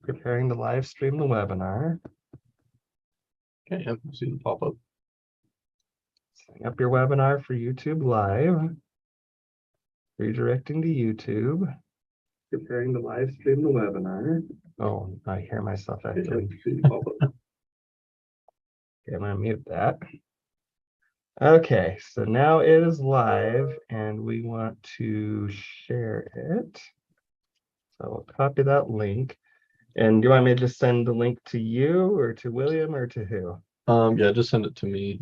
Preparing to live stream the webinar. Okay, I see the pop-up. Setting up your webinar for YouTube Live. Redirecting to YouTube. Preparing to live stream the webinar. Oh, I hear myself actually. See the pop-up. Okay, I'm gonna mute that. Okay, so now it is live and we want to share it. So we'll copy that link. And do you want me to just send the link to you or to William or to who? Yeah, just send it to me.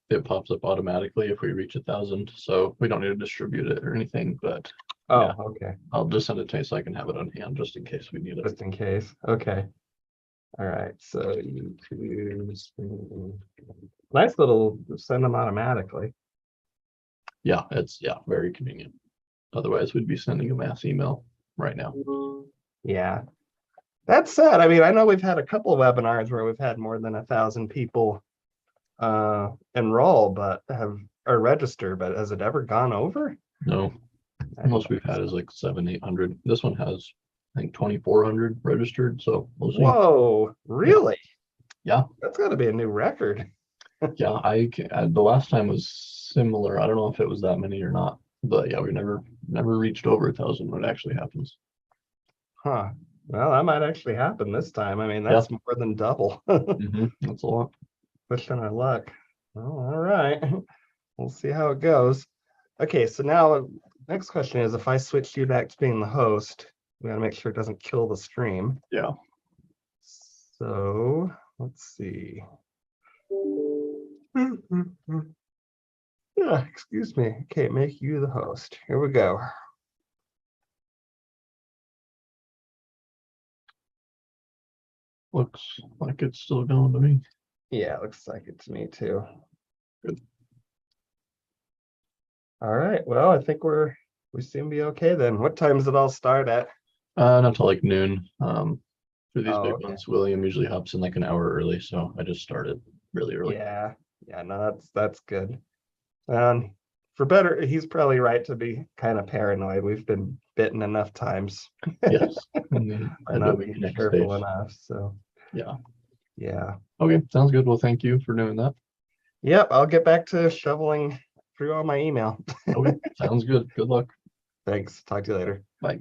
It pops up automatically if we reach 1,000, so we don't need to distribute it or anything, but Oh, yeah. okay. I'll just send it to you so I can have it on hand just in case we need it. Just in case. Okay. All right. So YouTube. Nice little send them automatically. Yeah, it's very convenient. Otherwise, we'd be sending a mass email right now. Yeah. That said, I mean, I know we've had a couple of webinars where we've had more than 1,000 people enroll, but or register, but has it ever gone over? No, most we've had is like 700-800. This one has, I think, 2,400 registered. So we'll see. Whoa, really? Yeah. That's got to be a new record. Yeah, the last time was similar. I don't know if it was that many or not, but yeah, we never reached over 1,000 when it actually happens. Huh. Well, that might actually happen this time. I mean, that's more than double. That's a lot. Pushing our luck. Well, all right. We'll see how it goes. Okay, so now next question is, if I switch you back to being the host, we gotta make sure it doesn't kill the stream. Yeah. So let's see. Yeah, excuse me. Okay, make you the host. Here we go. Looks like it's still going to me. Yeah, looks like it to me too. Good. All right. Well, I think we seem to be okay then. What time does it all start at? Not until like noon. For these big Okay. ones, William usually hops in like an hour early, so I just started really early. Yeah. Yeah, no, that's good. For better, he's probably right to be kind of paranoid. We've been bitten enough times. Yes. Not being careful enough. So yeah. Yeah. Okay, sounds good. Well, thank you for doing that. Yep, I'll get back to shoveling through all my email. Okay, sounds good. Good luck. Thanks. Talk to you later. Bye.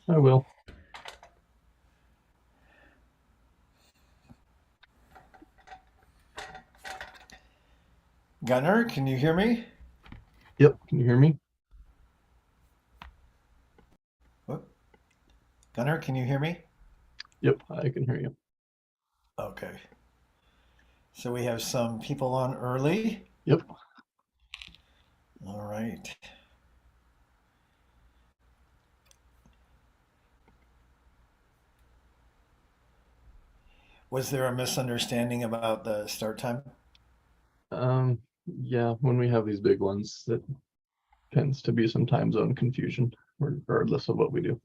I will. Gunnar, can you hear me? Yep. Can you hear me? Whoop. Gunnar, can you hear me? Yep, I can hear you. Okay. So we have some people on early. Yep. All right. Was there a misunderstanding about the start time? Yeah, when we have these big ones, it tends to be some time zone confusion, regardless of what we do.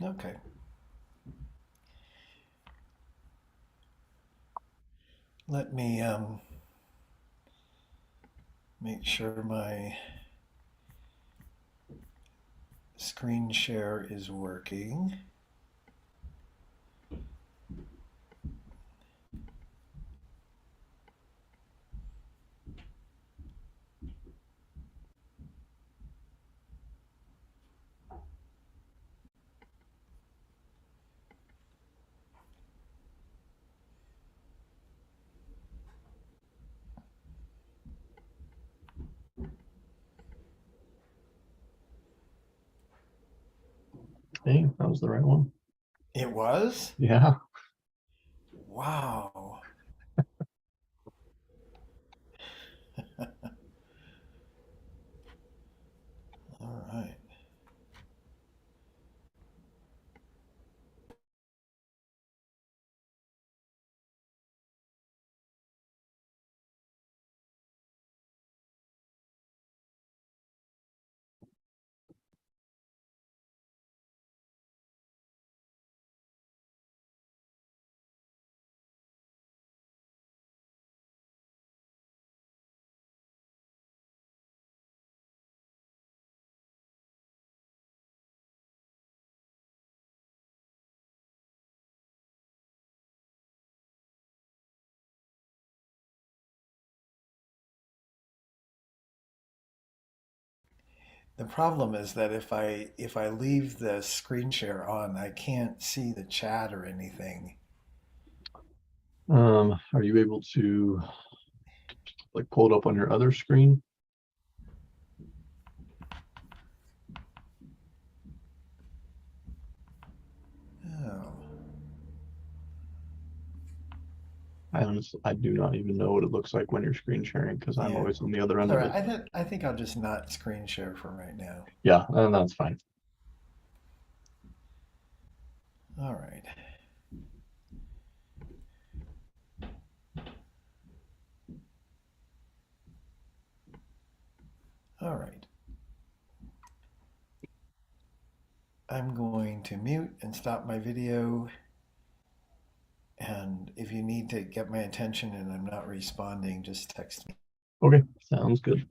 Okay. Let me make sure my screen share is working. Hey, that was the right one. It was? Yeah. Wow. All right. The problem is that if I leave the screen share on, I can't see the chat or anything. Are you able to like pull it up on your other screen? Oh. I do not even know what it looks like when you're screen sharing because I'm Yeah. always on the other end All of right. it. I think I'll just not screen share for right now. Yeah, and that's fine. All right. All right. I'm going to mute and stop my video. And if you need to get my attention and I'm not responding, just text me. Okay, sounds good.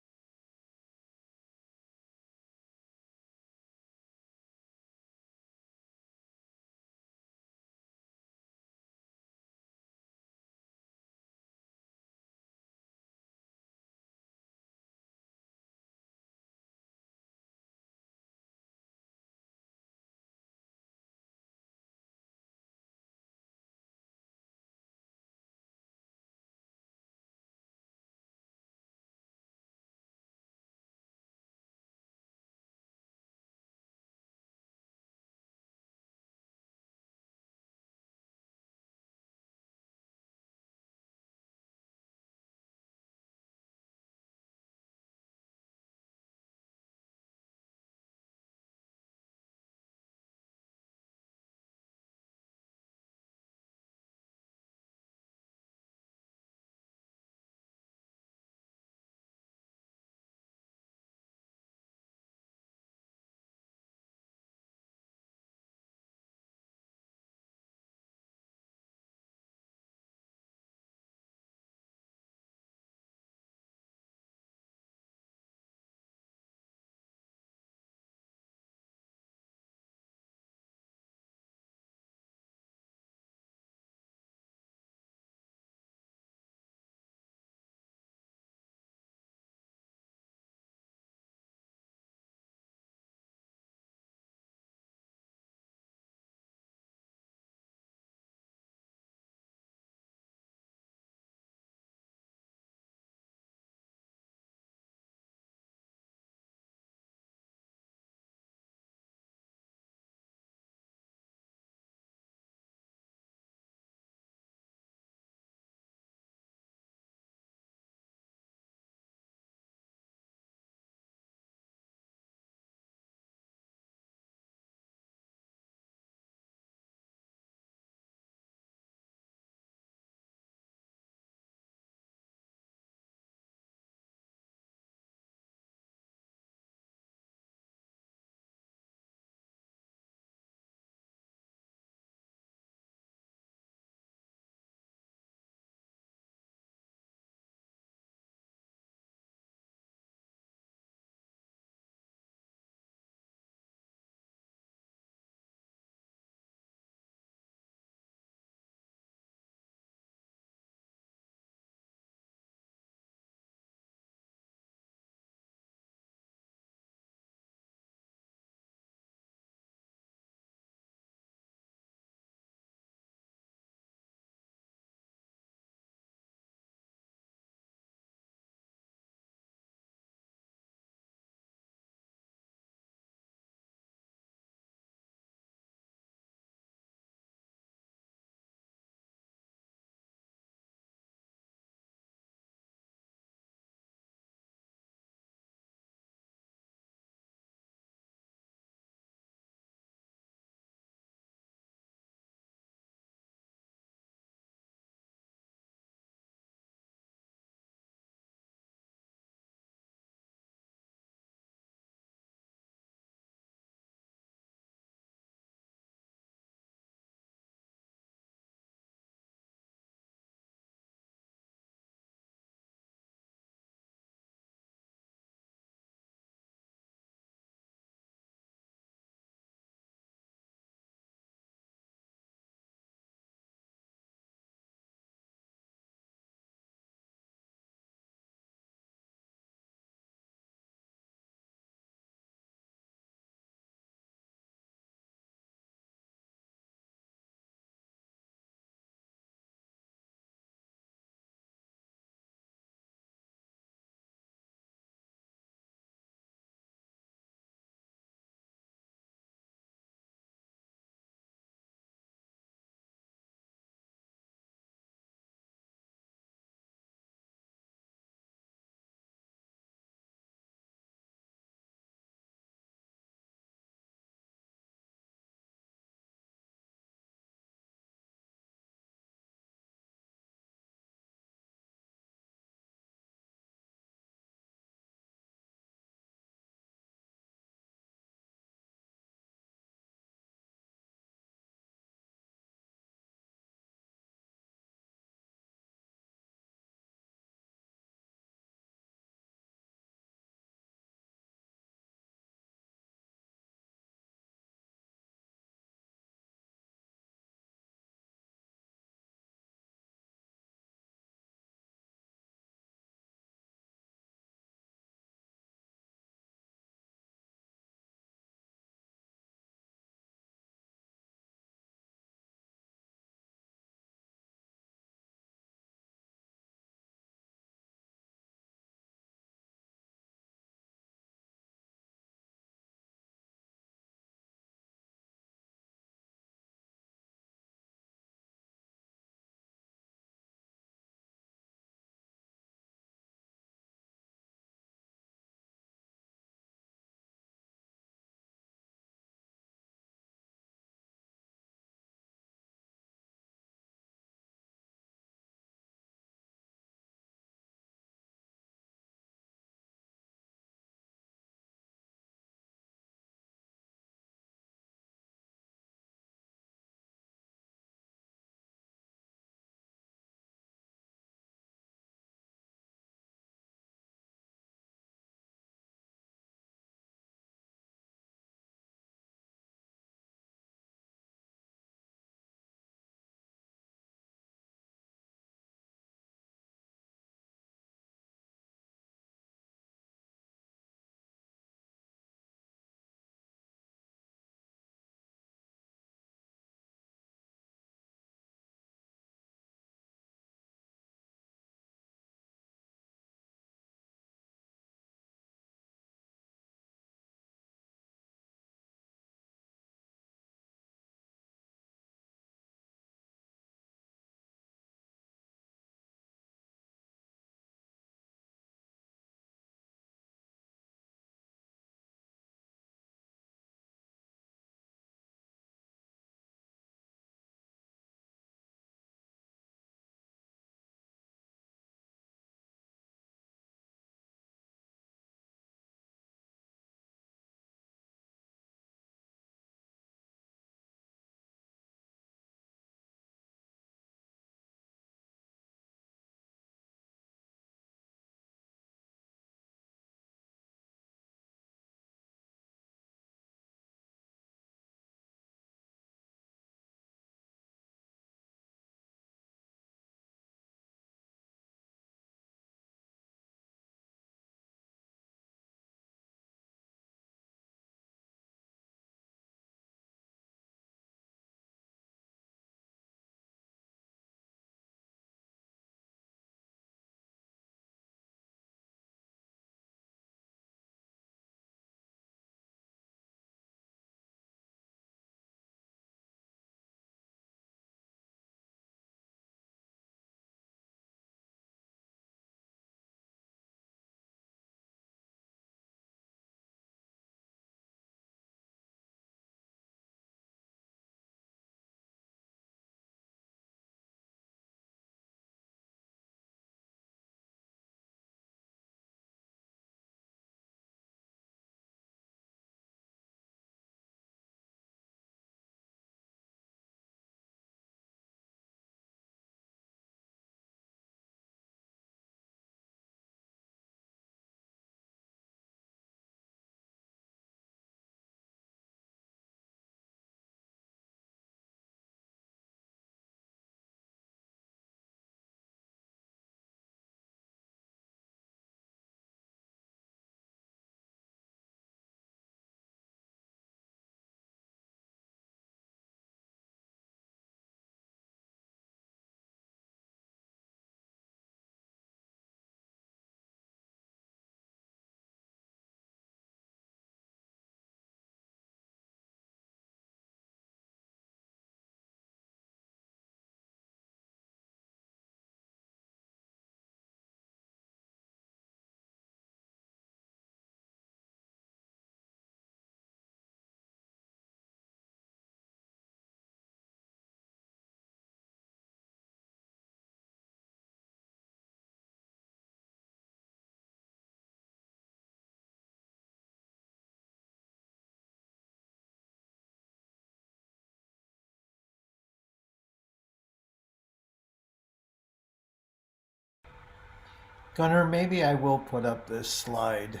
Gunnar, maybe I will put up this slide.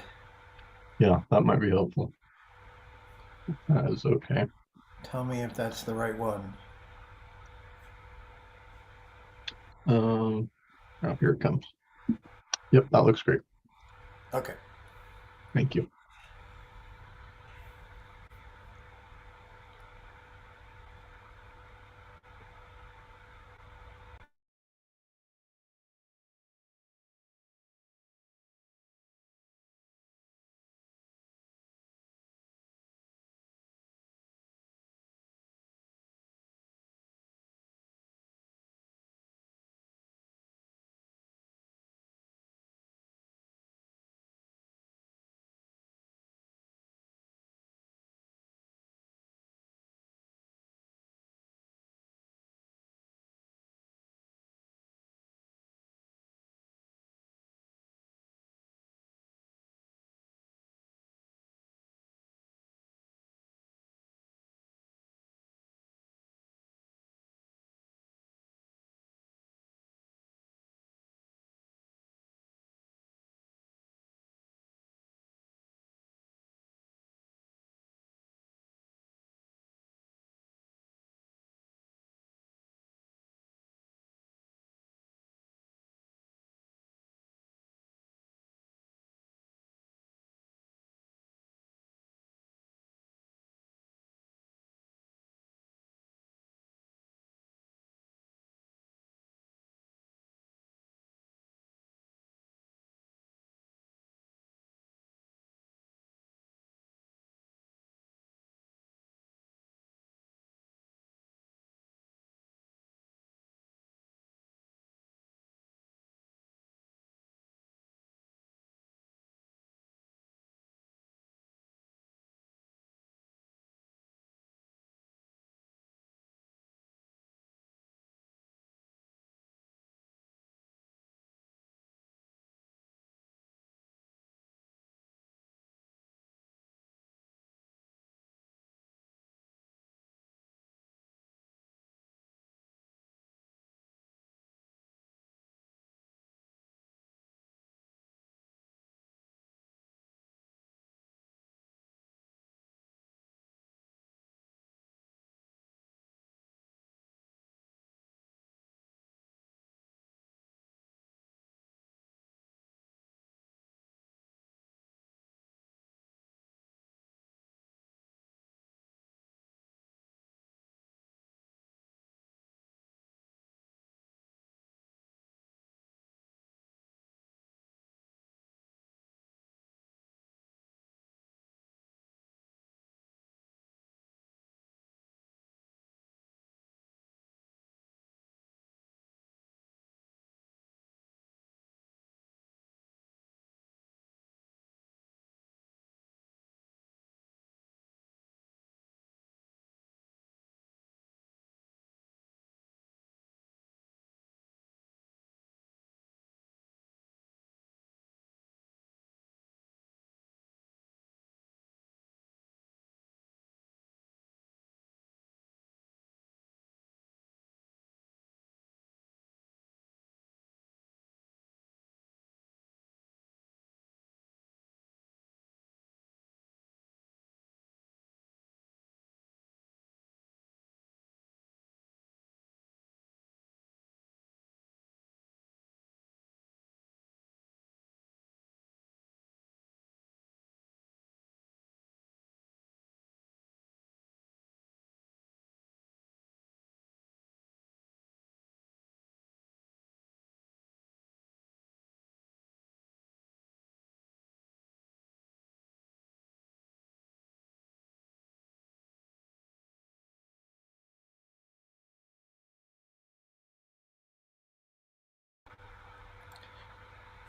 Yeah, that might be helpful. That is okay. Tell me if that's the right one. Oh, here it comes. Yep, that looks great. Okay. Thank you.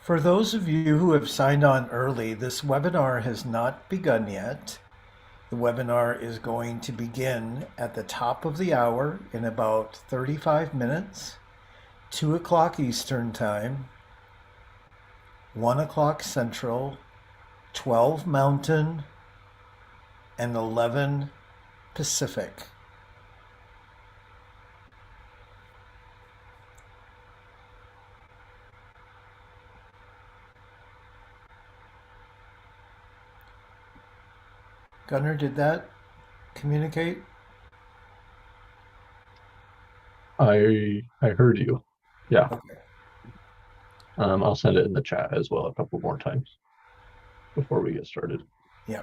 For those of you who have signed on early, this webinar has not begun yet. The webinar is going to begin at the top of the hour in about 35 minutes, 2 o'clock Eastern Time, 1 o'clock Central, 12 Mountain, and 11 Pacific. Gunnar, did that communicate? I heard you. Yeah. Okay. I'll send it in the chat as well a couple more times before we get started. Yeah.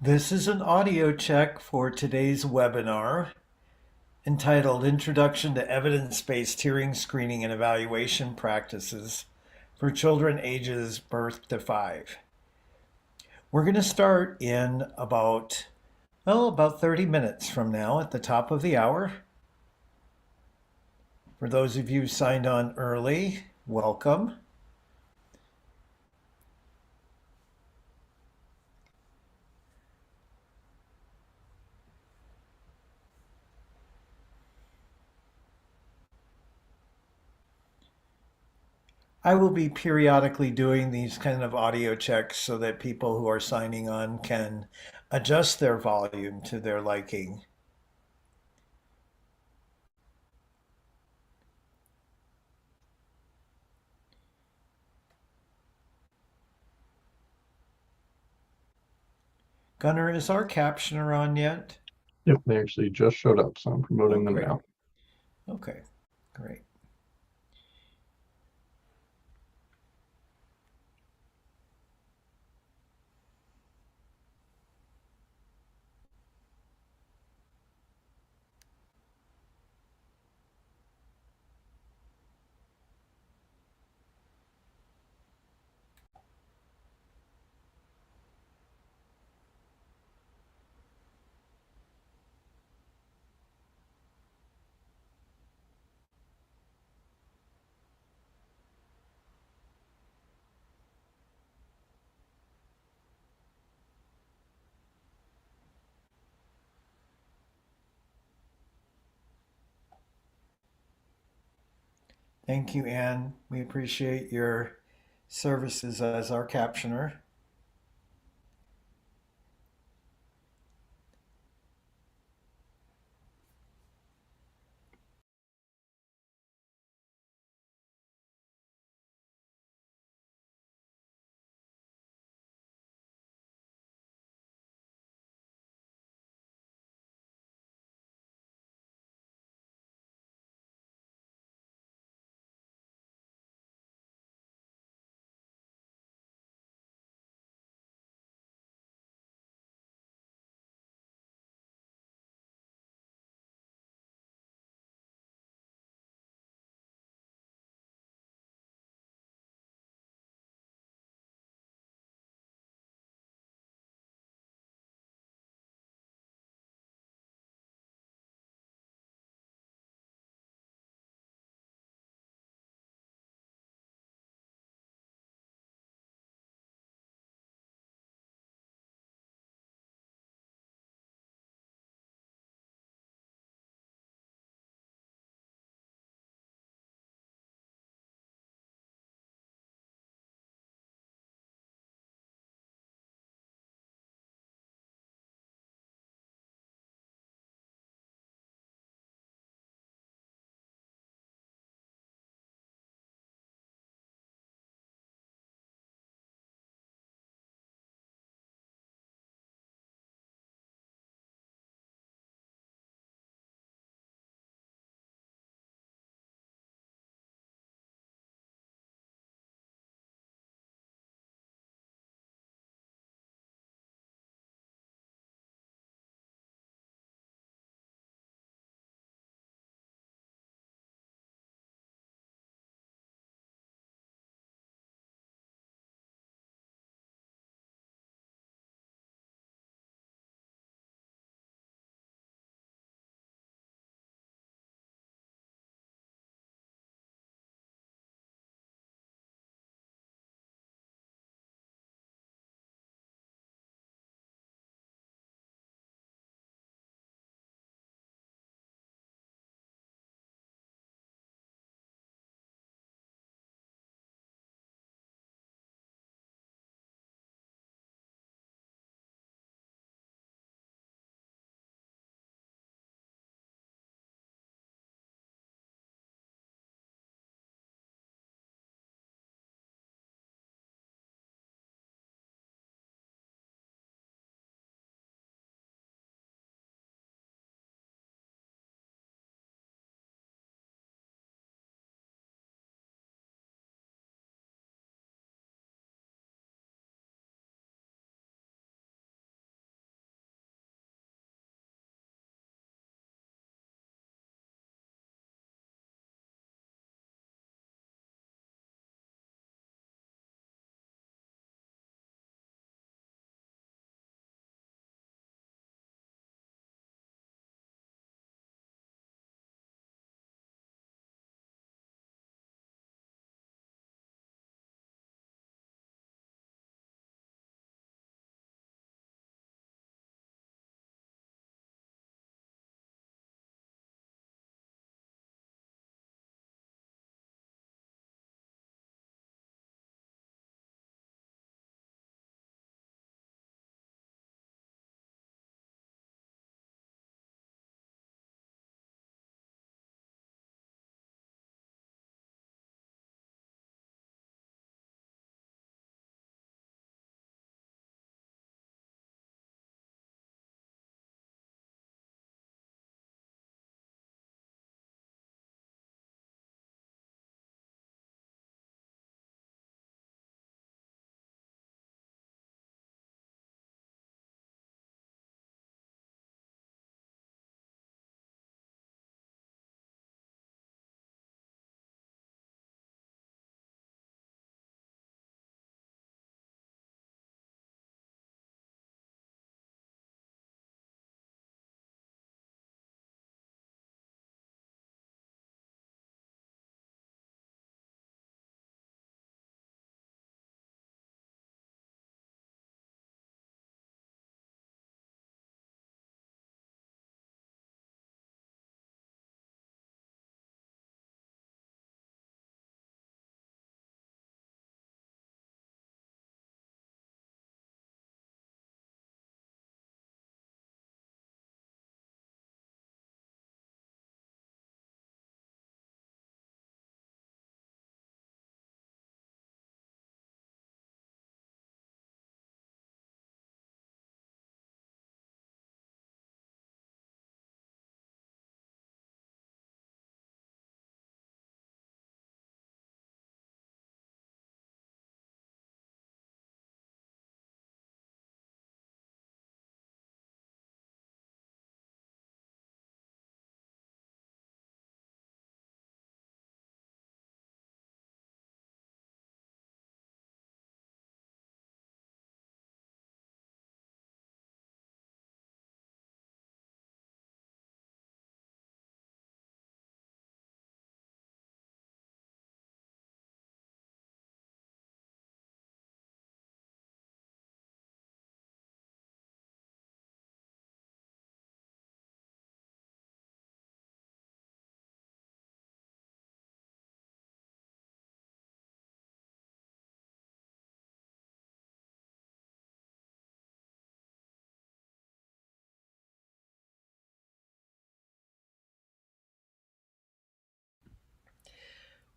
This is an audio check for today's webinar entitled Introduction to Evidence-Based Hearing Screening and Evaluation Practices for Children Ages Birth to 5. We're going to start in about 30 minutes from now at the top of the hour. For those of you signed on early, welcome. I will be periodically doing these kind of audio checks so that people who are signing on can adjust their volume to their liking. Gunnar, is our captioner on yet? Yep, they actually just showed up, so I'm promoting them great. now. Okay, great. Thank you, Anne. We appreciate your services as our captioner.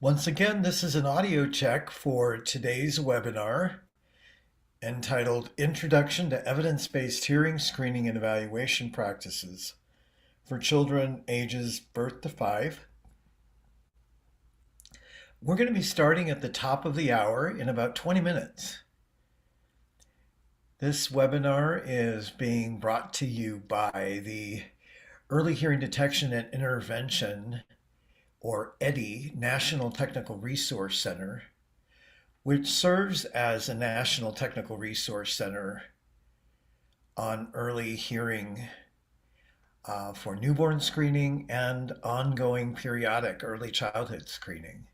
Once again, this is an audio check for today's webinar entitled Introduction to Evidence-Based Hearing Screening and Evaluation Practices for Children ages birth to 5. We're going to be starting at the top of the hour in about 20 minutes. This webinar is being brought to you by the Early Hearing Detection and Intervention, or EDI, National Technical Resource Center, which serves as a national technical resource center on early hearing for newborn screening and ongoing periodic early childhood screening.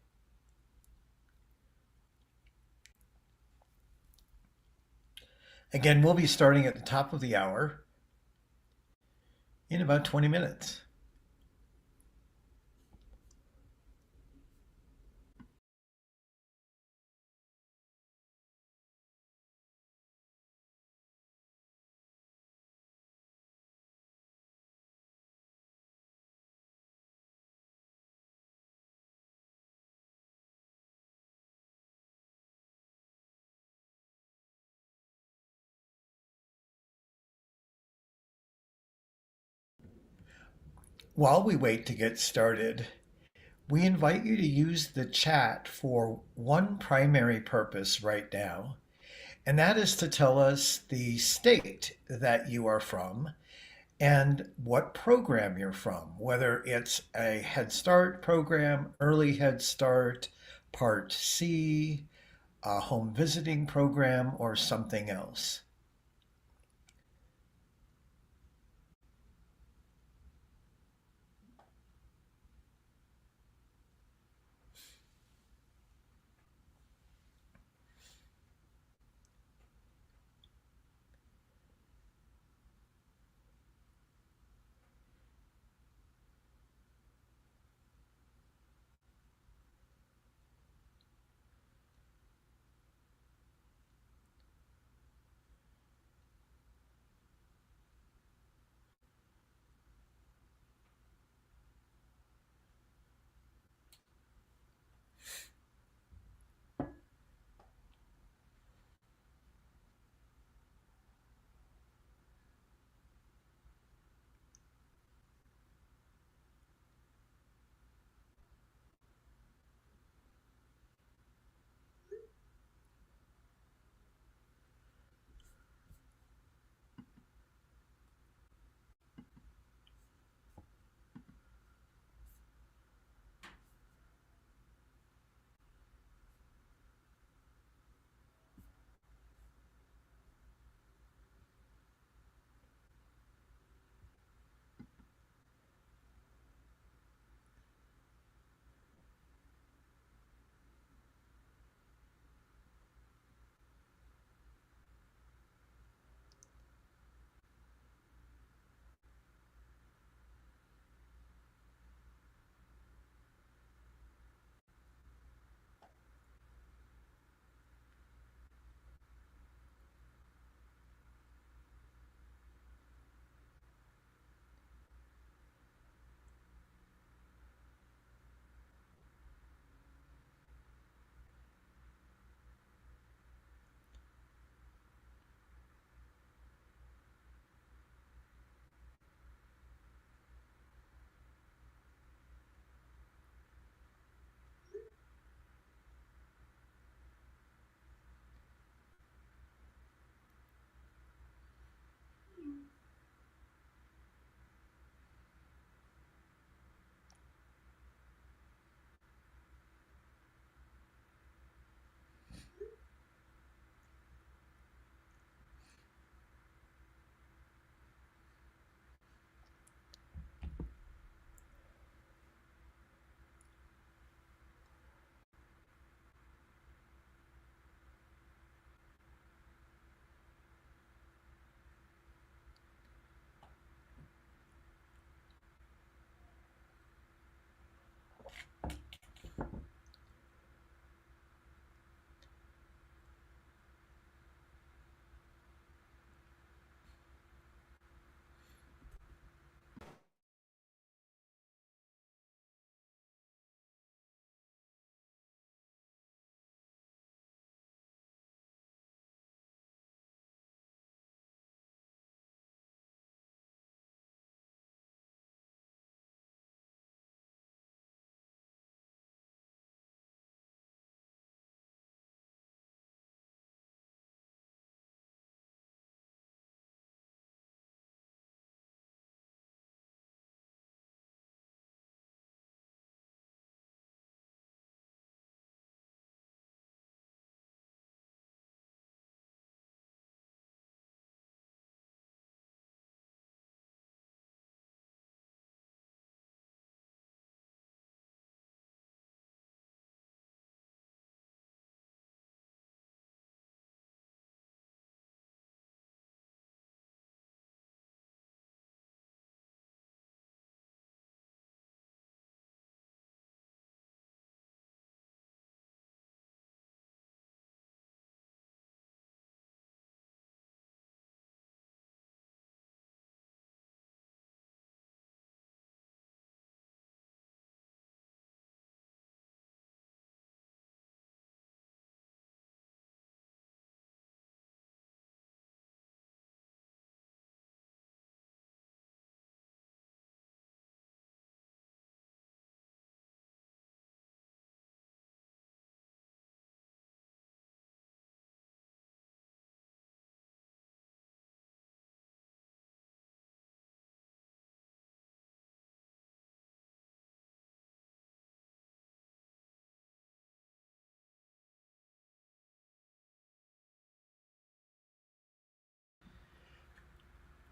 Again, we'll be starting at the top of the hour in about 20 minutes. While we wait to get started, we invite you to use the chat for one primary purpose right now, and that is to tell us the state that you are from and what program you're from, whether it's a Head Start program, Early Head Start, Part C, a home visiting program, or something else.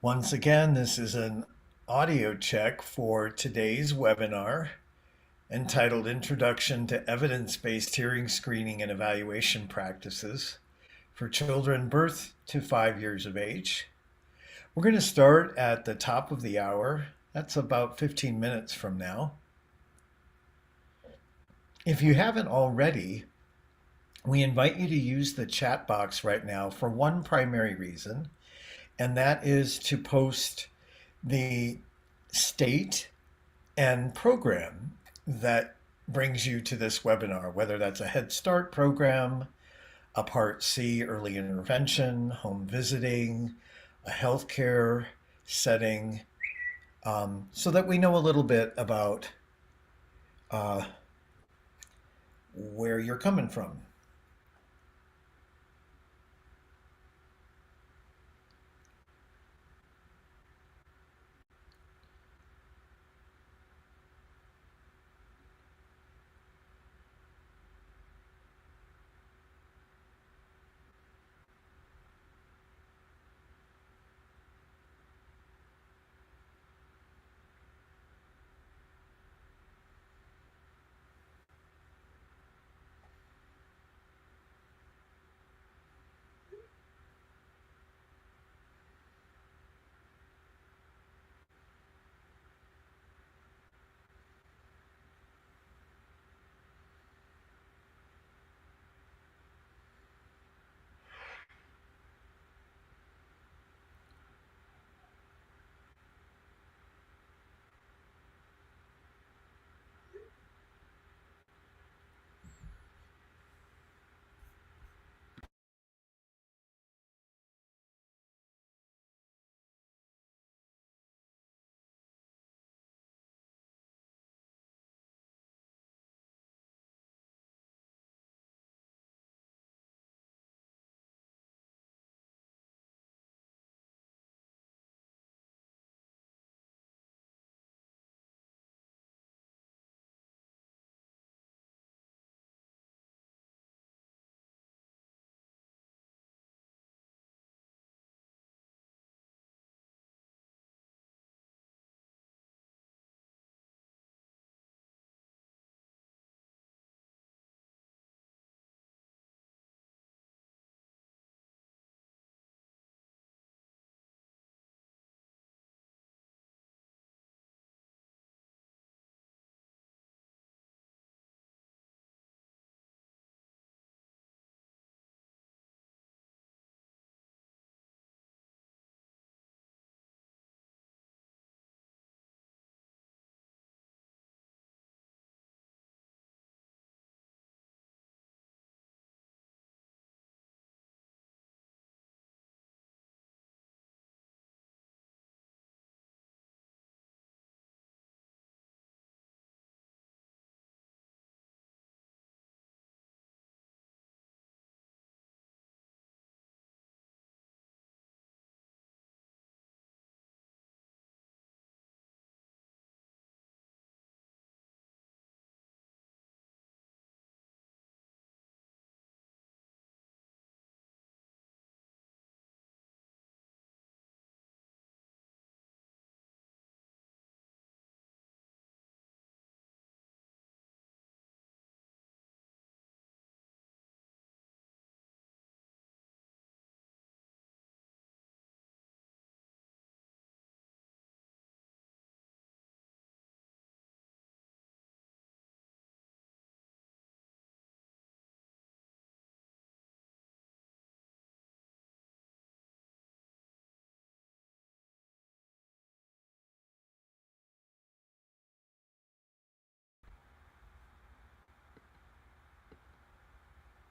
Once again, this is an audio check for today's webinar entitled Introduction to Evidence-Based Hearing Screening and Evaluation Practices for Children Birth to 5 years of age. We're going to start at the top of the hour. That's about 15 minutes from now. If you haven't already, we invite you to use the chat box right now for one primary reason, and that is to post the state and program that brings you to this webinar, whether that's a Head Start program, a Part C early intervention, home visiting, a healthcare setting, so that we know a little bit about where you're coming from.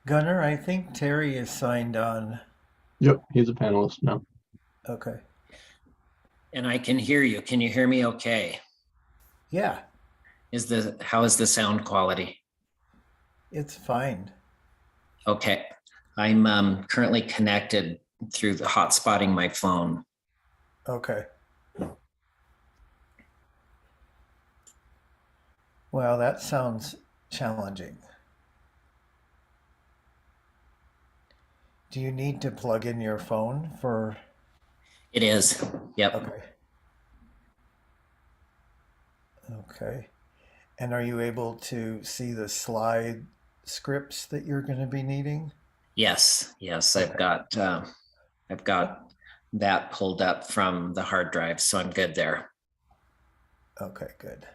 Gunnar, I think Terry is signed on. Yep, he's a panelist now. Okay. And I can hear you. Can you hear me okay? Yeah, How is the sound quality? it's fine. Okay. I'm currently connected through the hotspotting my phone. Okay. Well, that sounds challenging. Do you need to plug in your phone for? It is. Yep. Okay. Okay. And are you able to see the slide scripts that you're going to be needing? Yes. Yes. Okay. I've got that pulled up from the hard drive, so I'm good there. Okay, good.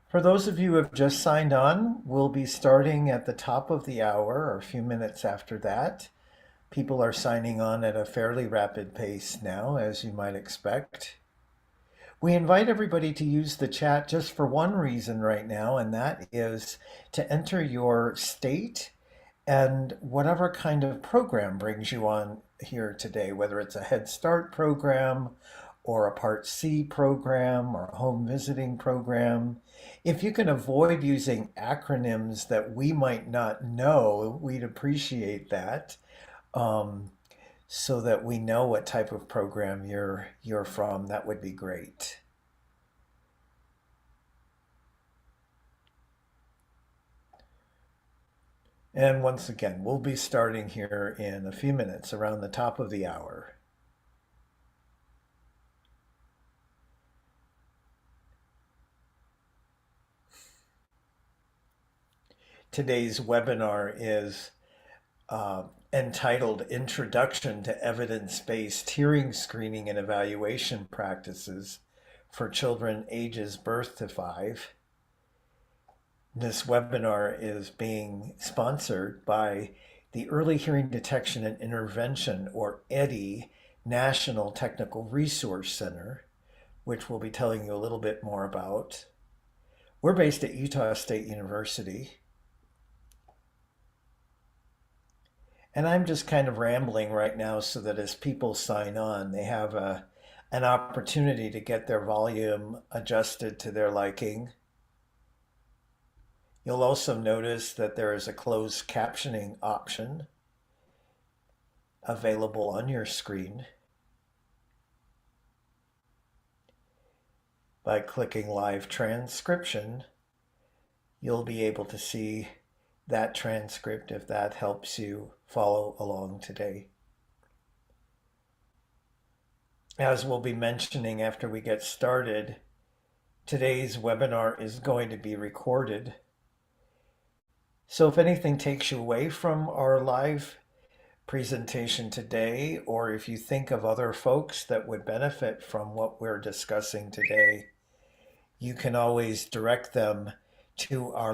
For those of you who have just signed on, we'll be starting at the top of the hour or a few minutes after that. People are signing on at a fairly rapid pace now, as you might expect. We invite everybody to use the chat just for one reason right now, and that is to enter your state and whatever kind of program brings you on here today, whether it's a Head Start program or a Part C program or a home visiting program. If you can avoid using acronyms that we might not know, we'd appreciate that. So that we know what type of program you're from, that would be great. And once again, we'll be starting here in a few minutes around the top of the hour. Today's webinar is entitled Introduction to Evidence-Based Hearing Screening and Evaluation Practices for Children Ages Birth to 5. This webinar is being sponsored by the Early Hearing Detection and Intervention, or EDI, National Technical Resource Center, which we'll be telling you a little bit more about. We're based at Utah State University. And I'm just kind of rambling right now so that as people sign on, they have an opportunity to get their volume adjusted to their liking. You'll also notice that there is a closed captioning option available on your screen. By clicking live transcription, you'll be able to see that transcript if that helps you follow along today. As we'll be mentioning after we get started, today's webinar is going to be recorded. So if anything takes you away from our live presentation today, or if you think of other folks that would benefit from what we're discussing today, you can always direct them to our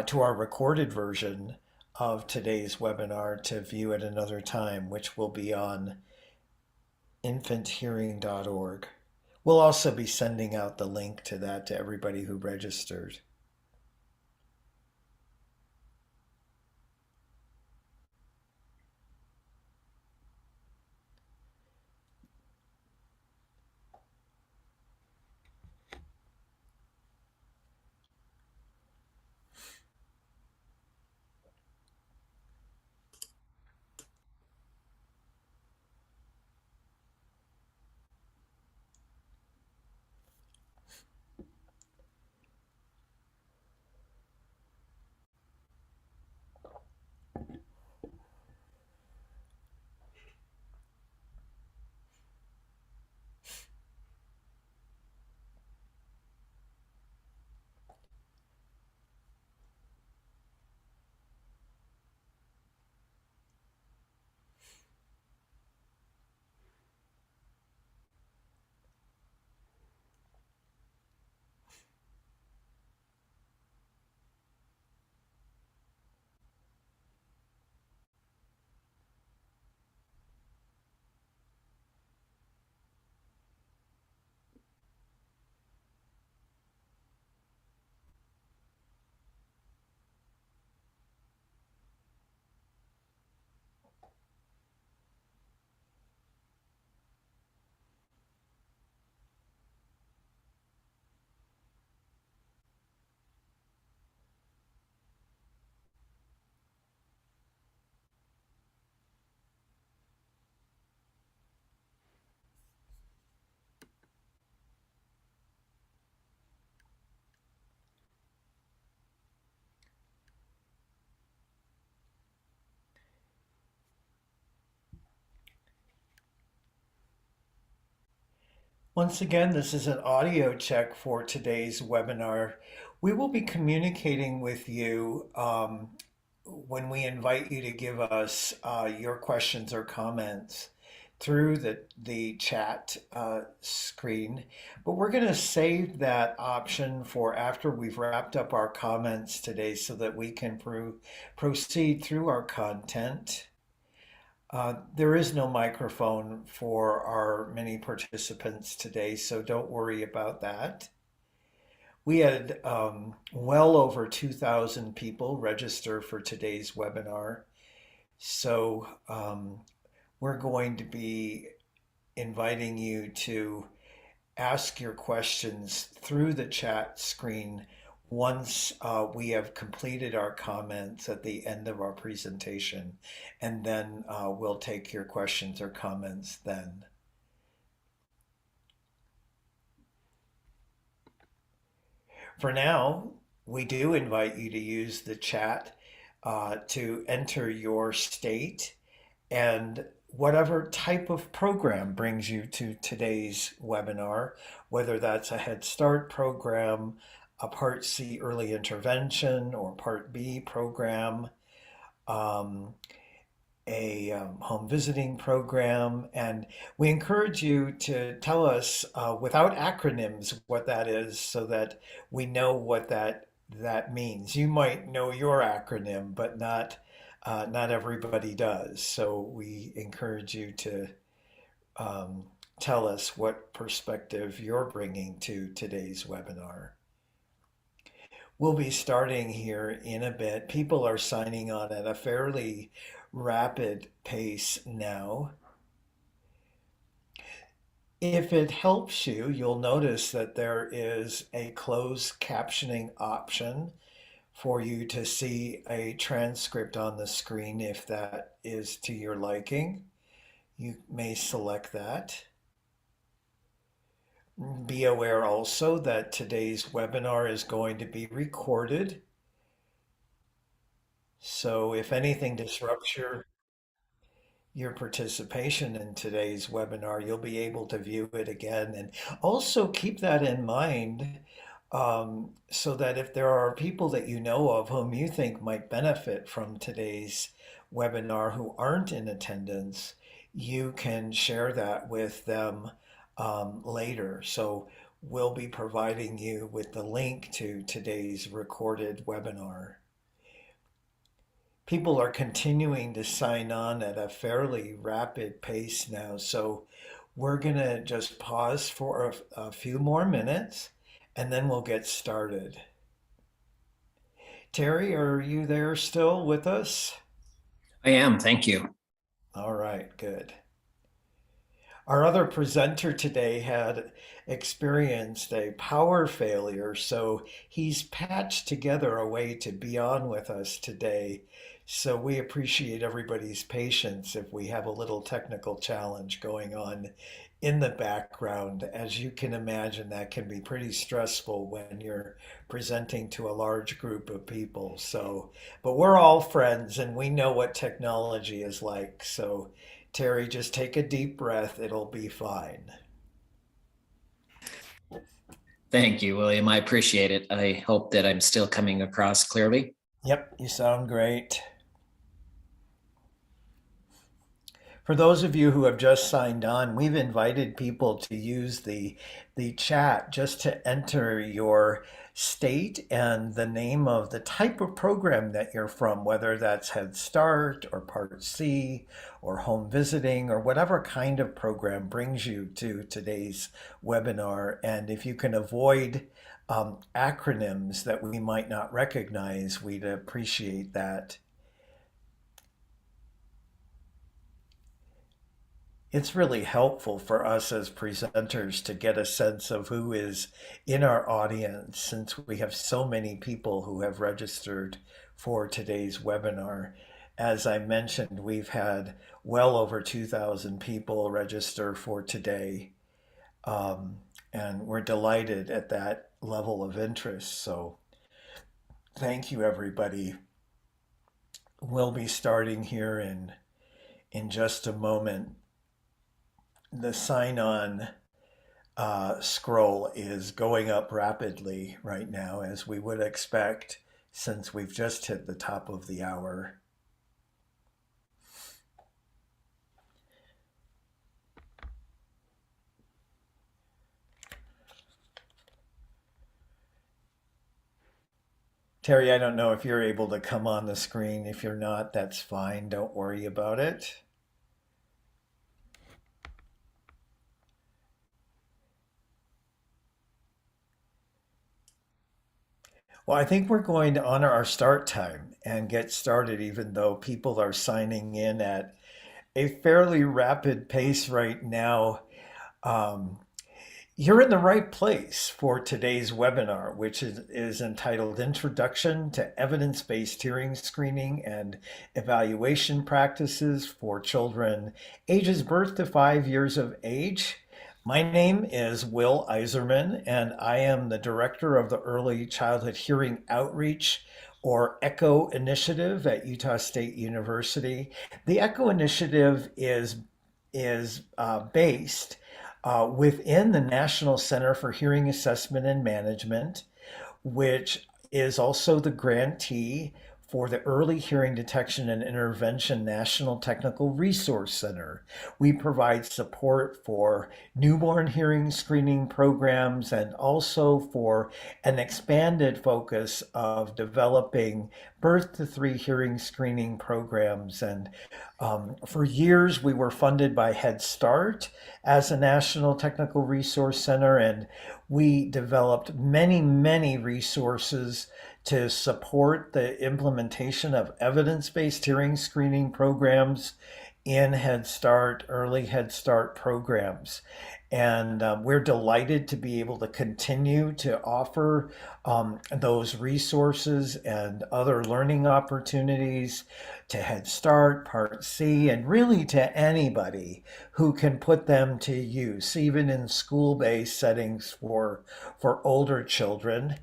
to our recorded version of today's webinar to view at another time, which will be on infanthearing.org. We'll also be sending out the link to that to everybody who registered. Once again, this is an audio check for today's webinar. We will be communicating with you when we invite you to give us your questions or comments through the chat screen. But we're going to save that option for after we've wrapped up our comments today so that we can proceed through our content. There is no microphone for our many participants today, so don't worry about that. We had well over 2,000 people register for today's webinar. So we're going to be inviting you to ask your questions through the chat screen once we have completed our comments at the end of our presentation, and then we'll take your questions or comments then. For now, we do invite you to use the chat to enter your state and whatever type of program brings you to today's webinar, whether that's a Head Start program, a Part C early intervention, or Part B program, a home visiting program. And we encourage you to tell us without acronyms what that is so that we know what that means. You might know your acronym, but not everybody does. So we encourage you to tell us what perspective you're bringing to today's webinar. We'll be starting here in a bit. People are signing on at a fairly rapid pace now. If it helps you, you'll notice that there is a closed captioning option for you to see a transcript on the screen if that is to your liking. You may select that. Be aware also that today's webinar is going to be recorded. So if anything disrupts your participation in today's webinar, you'll be able to view it again. And also keep that in mind so that if there are people that you know of whom you think might benefit from today's webinar who aren't in attendance, you can share that with them later. So we'll be providing you with the link to today's recorded webinar. People are continuing to sign on at a fairly rapid pace now, so we're going to just pause for a few more minutes and then we'll get started. Terry, are you there still with us? I am, thank you. All right, good. Our other presenter today had experienced a power failure, so he's patched together a way to be on with us today. So we appreciate everybody's patience if we have a little technical challenge going on in the background. As you can imagine, that can be pretty stressful when you're presenting to a large group of people. So, but we're all friends and we know what technology is like. So Terry, just take a deep breath. It'll be fine. Thank you, William. I appreciate it. I hope that I'm still coming across clearly. Yep, you sound great. For those of you who have just signed on, we've invited people to use the chat just to enter your state and the name of the type of program that you're from, whether that's Head Start or Part C or home visiting or whatever kind of program brings you to today's webinar. And if you can avoid acronyms that we might not recognize, we'd appreciate that. It's really helpful for us as presenters to get a sense of who is in our audience since we have so many people who have registered for today's webinar. As I mentioned, we've had well over 2,000 people register for today, and we're delighted at that level of interest. So thank you, everybody. We'll be starting here in just a moment. The sign-on scroll is going up rapidly right now, as we would expect, since we've just hit the top of the hour. Terry, I don't know if you're able to come on the screen. If you're not, that's fine. Don't worry about it. Well, I think we're going to honor our start time and get started, even though people are signing in at a fairly rapid pace right now. Um, You're in the right place for today's webinar, which is entitled Introduction to Evidence-Based Hearing Screening and Evaluation Practices for Children ages birth to 5 years of age. My name is Will Eiserman, and I am the director of the Early Childhood Hearing Outreach, or ECHO initiative at Utah State University. The ECHO initiative is based within the National Center for Hearing Assessment and Management, which is also the grantee for the Early Hearing Detection and Intervention National Technical Resource Center. We provide support for newborn hearing screening programs and also for an expanded focus of developing birth to 3 hearing screening programs. And for years, we were funded by Head Start as a National Technical Resource Center, and we developed many, many resources to support the implementation of evidence-based hearing screening programs in Head Start, early Head Start programs. And we're delighted to be able to continue to offer those resources and other learning opportunities to Head Start, Part C, and really to anybody who can put them to use, even in school-based settings for older children.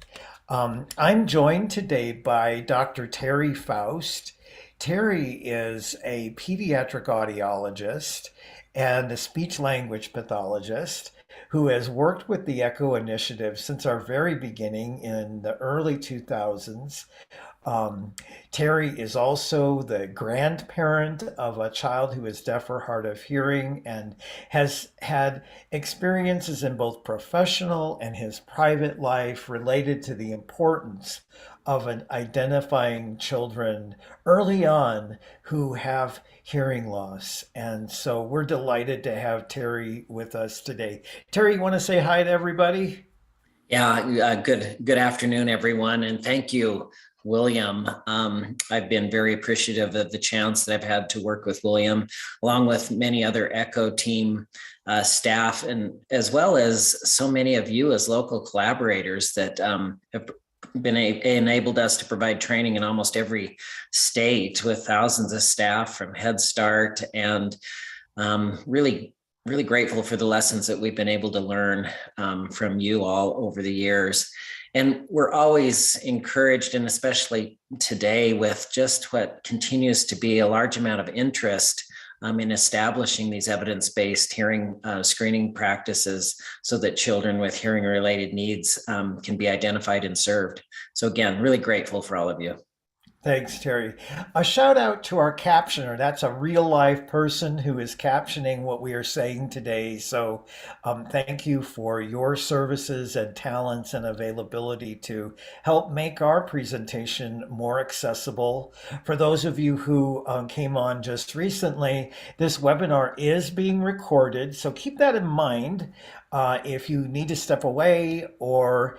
I'm joined today by Dr. Terry Faust. Terry is a pediatric audiologist and a speech language pathologist who has worked with the ECHO initiative since our very beginning in the early 2000s. Terry is also the grandparent of a child who is deaf or hard of hearing and has had experiences in both professional and his private life related to the importance of identifying children early on who have hearing loss. And so we're delighted to have Terry with us today. Terry, you want to say hi to everybody? Yeah, good afternoon, everyone, and thank you, William. I've been very appreciative of the chance that I've had to work with William, along with many other ECHO team staff, and as well as so many of you as local collaborators that have enabled us to provide training in almost every state with thousands of staff from Head Start, and really grateful for the lessons that we've been able to learn from you all over the years. And we're always encouraged, and especially today with just what continues to be a large amount of interest in establishing these evidence-based hearing screening practices so that children with hearing-related needs can be identified and served. So again, really grateful for all of you. Thanks, Terry. A shout out to our captioner. That's a real life person who is captioning what we are saying today. So thank you for your services and talents and availability to help make our presentation more accessible. For those of you who came on just recently, this webinar is being recorded. So keep that in mind. If you need to step away or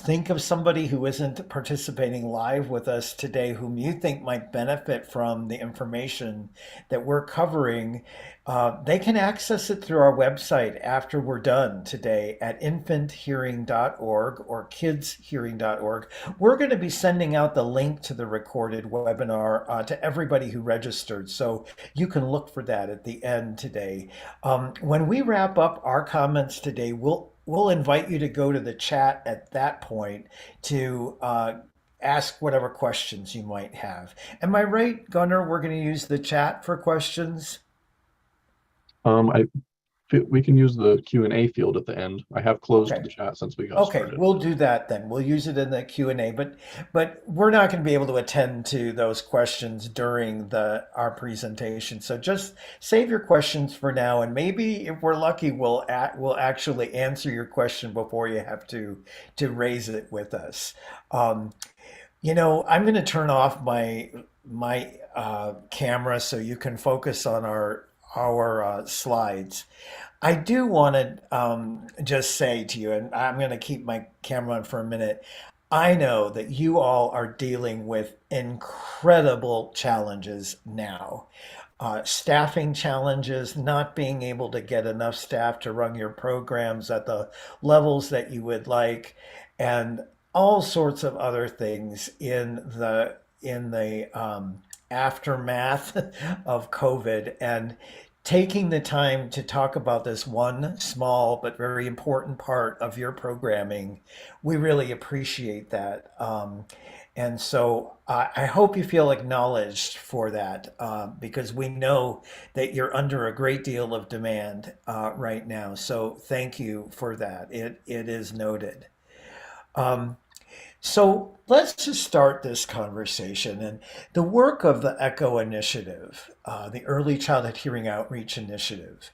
think of somebody who isn't participating live with us today whom you think might benefit from the information that we're covering, they can access it through our website after we're done today at infanthearing.org or kidshearing.org. We're going to be sending out the link to the recorded webinar to everybody who registered, so you can look for that at the end today. When we wrap up our comments today, we'll invite you to go to the chat at that point to ask whatever questions you might have. Am I right, Gunnar? We're going to use the chat for questions? I We can use the Q&A field at the end. I have closed Okay. the chat since we got Okay, started. we'll do that then. We'll use it in the Q&A, but we're not going to be able to attend to those questions during our presentation. So just save your questions for now, and maybe if we're lucky, we'll actually answer your question before you have to raise it with us. I'm going to turn off my camera so you can focus on our slides. I do want to just say to you, and I'm going to keep my camera on for a minute. I know that you all are dealing with incredible challenges now. Staffing challenges, not being able to get enough staff to run your programs at the levels that you would like, and all sorts of other things in the aftermath of COVID. And taking the time to talk about this one small but very important part of your programming, we really appreciate that. And so I hope you feel acknowledged for that, because we know that you're under a great deal of demand right now. So thank you for that. It is noted. So let's just start this conversation. And the work of the ECHO initiative, the Early Childhood Hearing Outreach Initiative,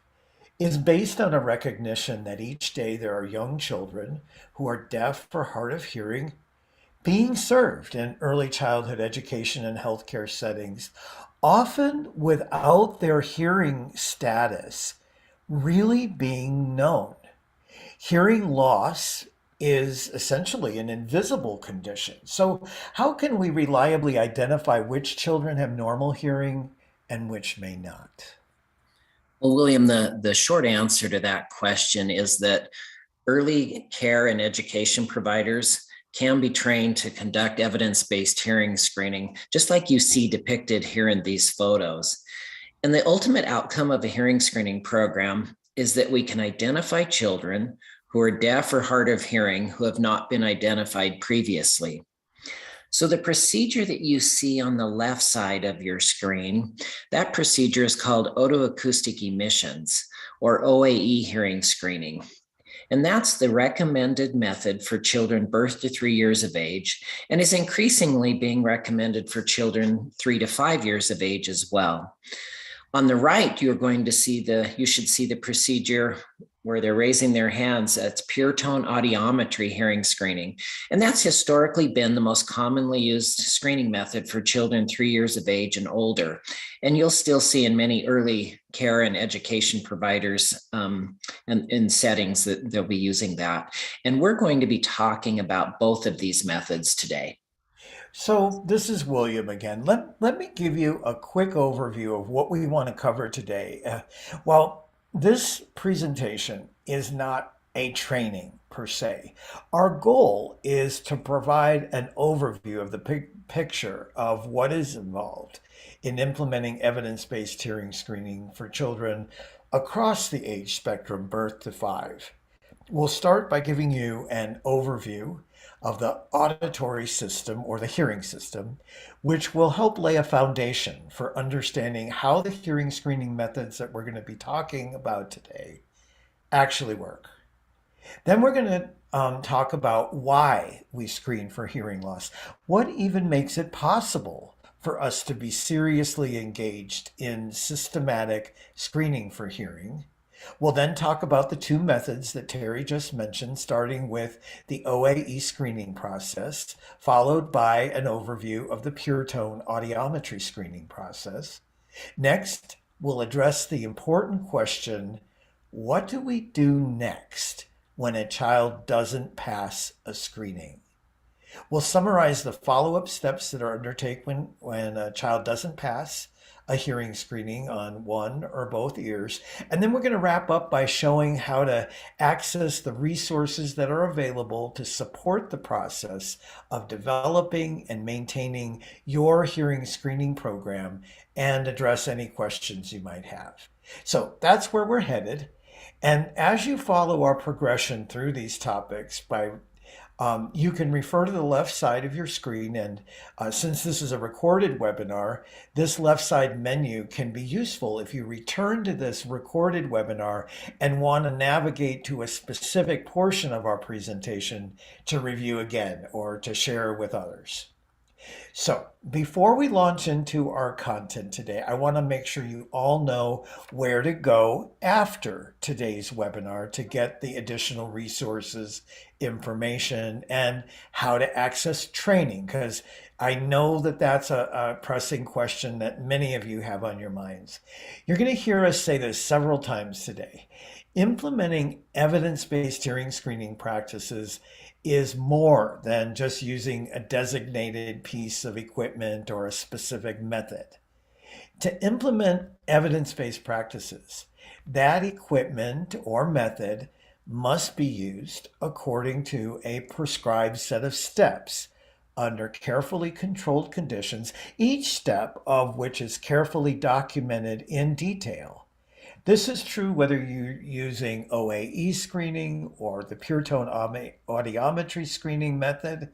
is based on a recognition that each day there are young children who are deaf or hard of hearing being served in early childhood education and healthcare settings, often without their hearing status really being known. Hearing loss is essentially an invisible condition. So, how can we reliably identify which children have normal hearing and which may not? Well, William, the short answer to that question is that early care and education providers can be trained to conduct evidence-based hearing screening, just like you see depicted here in these photos. And the ultimate outcome of a hearing screening program is that we can identify children who are deaf or hard of hearing who have not been identified previously. So the procedure that you see on the left side of your screen, that procedure is called otoacoustic emissions, or OAE hearing screening. And that's the recommended method for children birth to 3 years of age, and is increasingly being recommended for children 3 to 5 years of age as well. On the right, you should see the procedure where they're raising their hands. That's pure tone audiometry hearing screening. And that's historically been the most commonly used screening method for children 3 years of age and older. And you'll still see in many early care and education providers and in settings that they'll be using that. And we're going to be talking about both of these methods today. So this is William again. Let me give you a quick overview of what we want to cover today. Well, this presentation is not a training per se. Our goal is to provide an overview of the picture of what is involved in implementing evidence-based hearing screening for children across the age spectrum, birth to 5. We'll start by giving you an overview of the auditory system or the hearing system, which will help lay a foundation for understanding how the hearing screening methods that we're going to be talking about today actually work. Then we're going to talk about why we screen for hearing loss. What even makes it possible for us to be seriously engaged in systematic screening for hearing? We'll then talk about the two methods that Terry just mentioned, starting with the OAE screening process, followed by an overview of the pure tone audiometry screening process. Next, we'll address the important question, what do we do next when a child doesn't pass a screening? We'll summarize the follow-up steps that are undertaken when a child doesn't pass a hearing screening on one or both ears. And then we're going to wrap up by showing how to access the resources that are available to support the process of developing and maintaining your hearing screening program and address any questions you might have. So that's where we're headed. And as you follow our progression through these topics by You can refer to the left side of your screen, and since this is a recorded webinar, this left side menu can be useful if you return to this recorded webinar and want to navigate to a specific portion of our presentation to review again or to share with others. So before we launch into our content today, I want to make sure you all know where to go after today's webinar to get the additional resources, information, and how to access training, because I know that that's a pressing question that many of you have on your minds. You're going to hear us say this several times today. Implementing evidence-based hearing screening practices is more than just using a designated piece of equipment or a specific method. To implement evidence-based practices, that equipment or method must be used according to a prescribed set of steps under carefully controlled conditions, each step of which is carefully documented in detail. This is true whether you're using OAE screening or the pure tone audiometry screening method.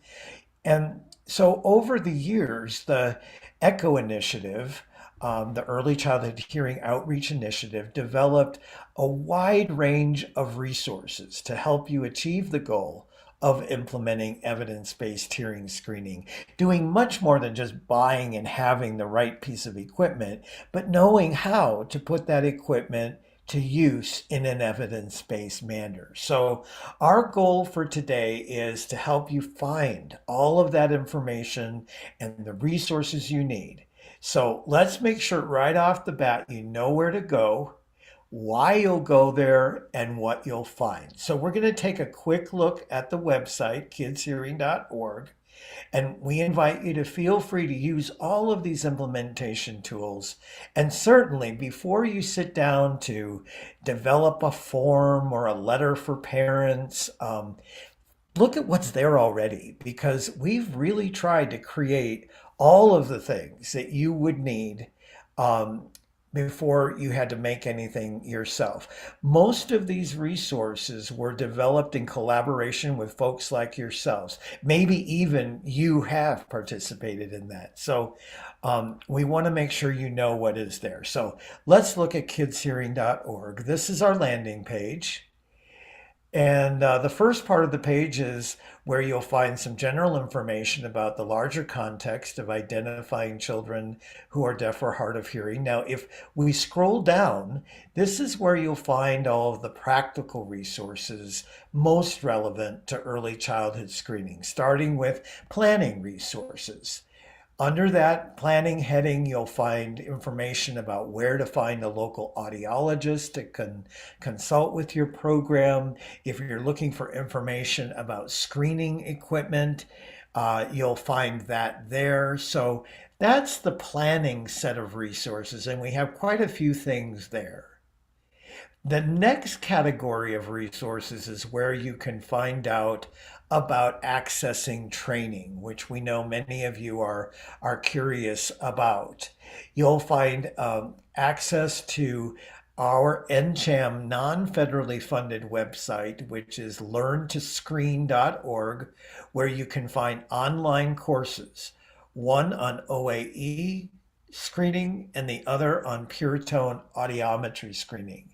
And so over the years, the ECHO initiative, the Early Childhood Hearing Outreach Initiative, developed a wide range of resources to help you achieve the goal of implementing evidence-based hearing screening, doing much more than just buying and having the right piece of equipment, but knowing how to put that equipment to use in an evidence-based manner. So our goal for today is to help you find all of that information and the resources you need. So let's make sure right off the bat you know where to go, why you'll go there, and what you'll find. So we're going to take a quick look at the website, kidshearing.org, and we invite you to feel free to use all of these implementation tools. And certainly before you sit down to develop a form or a letter for parents, look at what's there already, because we've really tried to create all of the things that you would need before you had to make anything yourself. Most of these resources were developed in collaboration with folks like yourselves. Maybe even you have participated in that. So we want to make sure you know what is there. So let's look at kidshearing.org. This is our landing page. And the first part of the page is where you'll find some general information about the larger context of identifying children who are deaf or hard of hearing. Now, if we scroll down, this is where you'll find all of the practical resources most relevant to early childhood screening, starting with planning resources. Under that planning heading, you'll find information about where to find a local audiologist to consult with your program. If you're looking for information about screening equipment, you'll find that there. So that's the planning set of resources, and we have quite a few things there. The next category of resources is where you can find out about accessing training, which we know many of you are curious about. You'll find access to our NCHAM non-federally funded website, which is learntoscreen.org, where you can find online courses, one on OAE screening and the other on pure tone audiometry screening.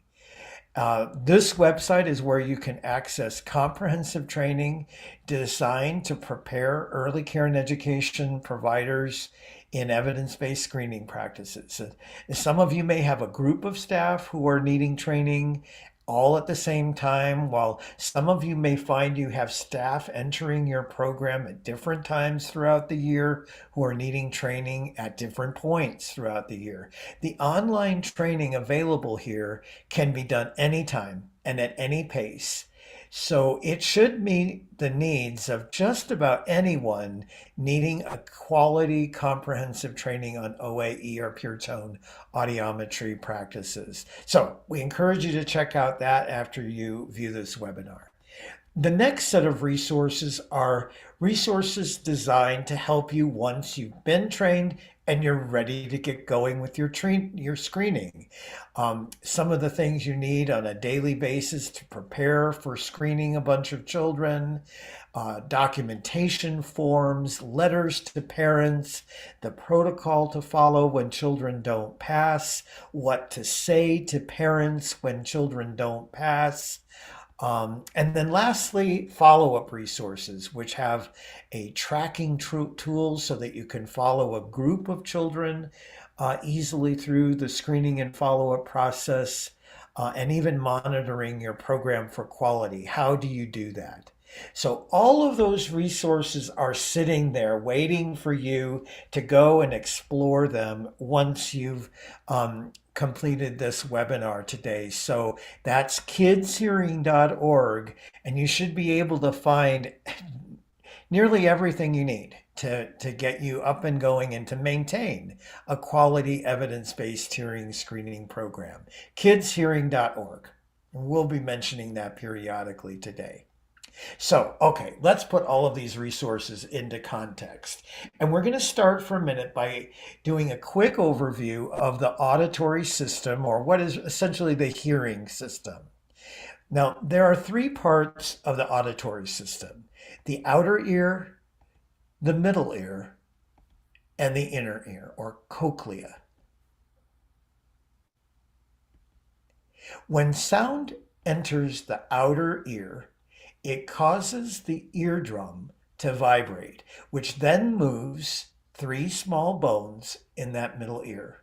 This website is where you can access comprehensive training designed to prepare early care and education providers in evidence-based screening practices. Some of you may have a group of staff who are needing training all at the same time, while some of you may find you have staff entering your program at different times throughout the year who are needing training at different points throughout the year. The online training available here can be done anytime and at any pace. So it should meet the needs of just about anyone needing a quality comprehensive training on OAE or pure tone audiometry practices. So we encourage you to check out that after you view this webinar. The next set of resources are resources designed to help you once you've been trained and you're ready to get going with your screening. Some of the things you need on a daily basis to prepare for screening a bunch of children, documentation forms, letters to parents, the protocol to follow when children don't pass, what to say to parents when children don't pass. And then lastly, follow-up resources, which have a tracking tool so that you can follow a group of children easily through the screening and follow-up process, and even monitoring your program for quality. How do you do that? So all of those resources are sitting there waiting for you to go and explore them once you've completed this webinar today. So that's kidshearing.org, and you should be able to find nearly everything you need to get you up and going and to maintain a quality evidence-based hearing screening program. kidshearing.org. And we'll be mentioning that periodically today. So, okay, let's put all of these resources into context. And we're going to start for a minute by doing a quick overview of the auditory system, or what is essentially the hearing system. Now, there are three parts of the auditory system: the outer ear, the middle ear, and the inner ear, or cochlea. When sound enters the outer ear, it causes the eardrum to vibrate, which then moves three small bones in that middle ear.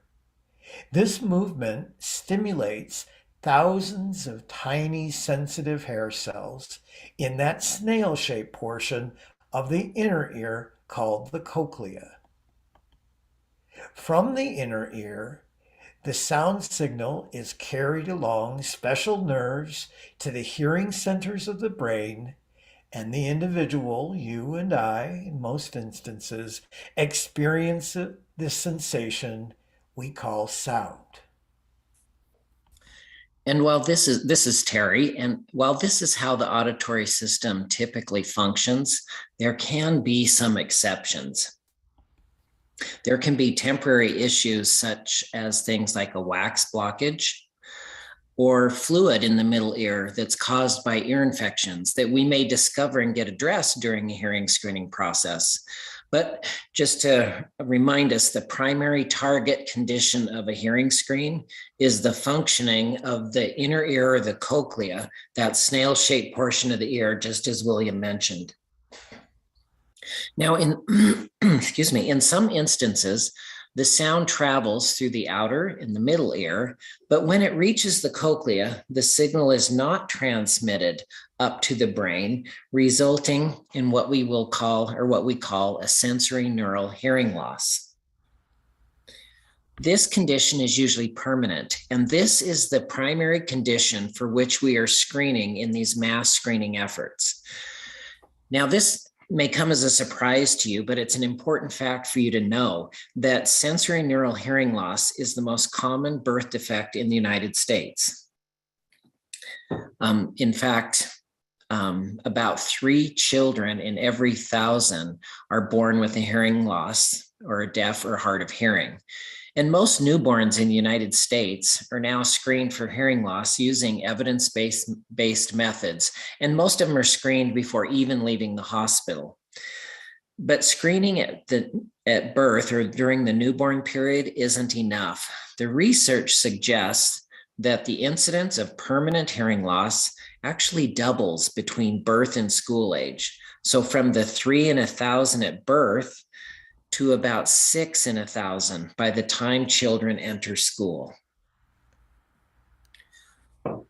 This movement stimulates thousands of tiny sensitive hair cells in that snail-shaped portion of the inner ear called the cochlea. From the inner ear, the sound signal is carried along special nerves to the hearing centers of the brain, and the individual, you and I, in most instances, experience the sensation we call sound. And while this is Terry, and while this is how the auditory system typically functions, there can be some exceptions. There can be temporary issues such as things like a wax blockage or fluid in the middle ear that's caused by ear infections that we may discover and get addressed during the hearing screening process. But just to remind us, the primary target condition of a hearing screen is the functioning of the inner ear, or the cochlea, that snail-shaped portion of the ear, just as William mentioned. Now, excuse me, in some instances, the sound travels through the outer and the middle ear, but when it reaches the cochlea, the signal is not transmitted up to the brain, resulting in what we call a sensory neural hearing loss. This condition is usually permanent, and this is the primary condition for which we are screening in these mass screening efforts. Now, this may come as a surprise to you, but it's an important fact for you to know that sensory neural hearing loss is the most common birth defect in the United States. In fact, about 3 children in every 1,000 are born with a hearing loss or a deaf or hard of hearing. And most newborns in the United States are now screened for hearing loss using evidence-based methods. And most of them are screened before even leaving the hospital. But screening at birth or during the newborn period isn't enough. The research suggests that the incidence of permanent hearing loss actually doubles between birth and school age. So from the 3 in 1,000 at birth to about 6 in 1,000 by the time children enter school.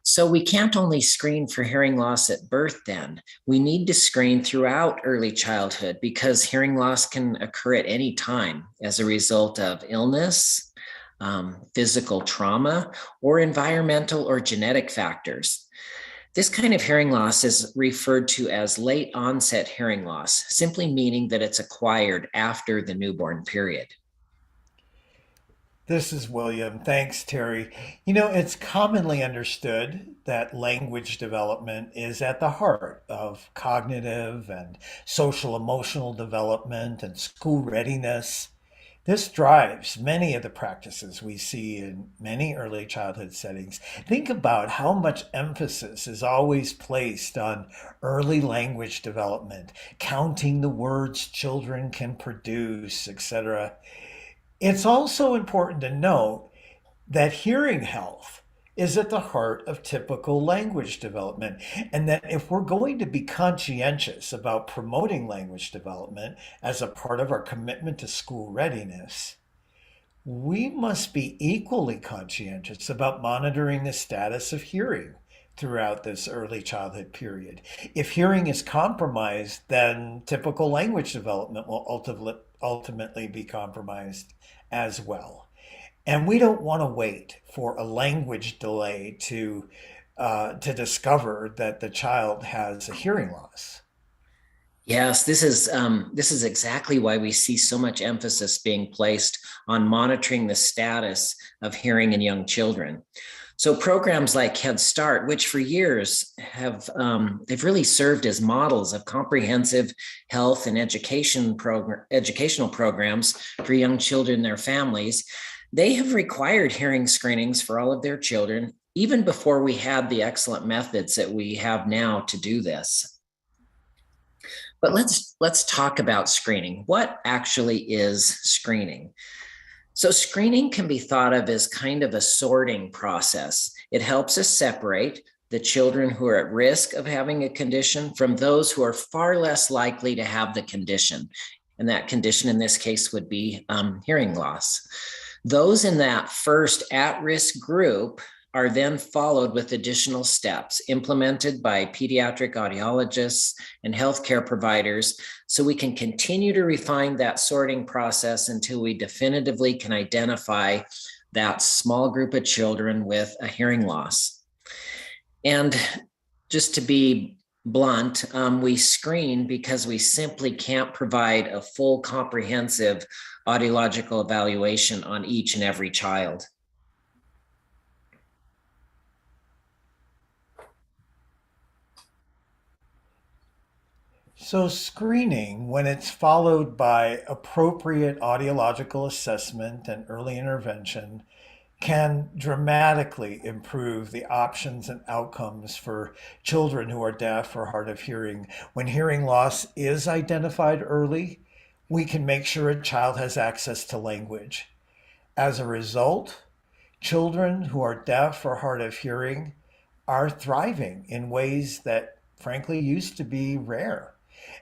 So we can't only screen for hearing loss at birth then. We need to screen throughout early childhood because hearing loss can occur at any time as a result of illness, physical trauma, or environmental or genetic factors. This kind of hearing loss is referred to as late onset hearing loss, simply meaning that it's acquired after the newborn period. This is William. Thanks, Terry. You know, it's commonly understood that language development is at the heart of cognitive and social emotional development and school readiness. This drives many of the practices we see in many early childhood settings. Think about how much emphasis is always placed on early language development, counting the words children can produce, etc. It's also important to note that hearing health is at the heart of typical language development, and that if we're going to be conscientious about promoting language development as a part of our commitment to school readiness, we must be equally conscientious about monitoring the status of hearing throughout this early childhood period. If hearing is compromised, then typical language development will ultimately be compromised as well. And we don't want to wait for a language delay to discover that the child has a hearing loss. Yes, this is exactly why we see so much emphasis being placed on monitoring the status of hearing in young children. So programs like Head Start, which for years have they've really served as models of comprehensive health and educational programs for young children and their families, they have required hearing screenings for all of their children, even before we had the excellent methods that we have now to do this. But let's talk about screening. What actually is screening? So screening can be thought of as kind of a sorting process. It helps us separate the children who are at risk of having a condition from those who are far less likely to have the condition. And that condition in this case would be hearing loss. Those in that first at-risk group are then followed with additional steps implemented by pediatric audiologists and healthcare providers, so we can continue to refine that sorting process until we definitively can identify that small group of children with a hearing loss. And just to be blunt, we screen because we simply can't provide a full comprehensive audiological evaluation on each and every child. So, screening, when it's followed by appropriate audiological assessment and early intervention, can dramatically improve the options and outcomes for children who are deaf or hard of hearing. When hearing loss is identified early, we can make sure a child has access to language. As a result, children who are deaf or hard of hearing are thriving in ways that frankly used to be rare.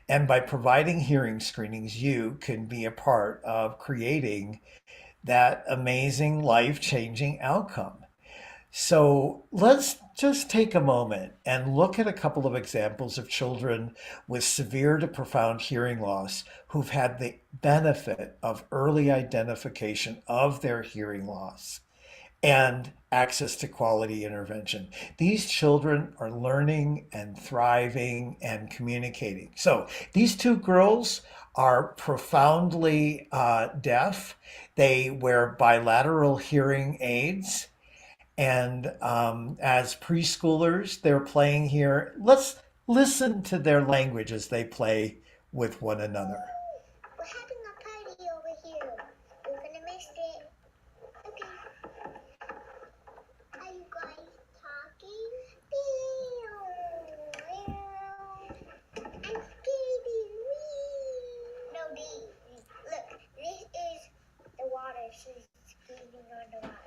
And by providing hearing screenings, you can be a part of creating that amazing life changing outcome. So let's just take a moment and look at a couple of examples of children with severe to profound hearing loss who've had the benefit of early identification of their hearing loss and access to quality intervention. These children are learning and thriving and communicating. So these two girls are profoundly deaf. They wear bilateral hearing aids. And as preschoolers, they're playing here. Let's listen to their language as they play with one another. We're having a party over here. You're gonna miss it. Okay. Are you guys talking? I'm skating. No, look, this is the water. She's skating on the water.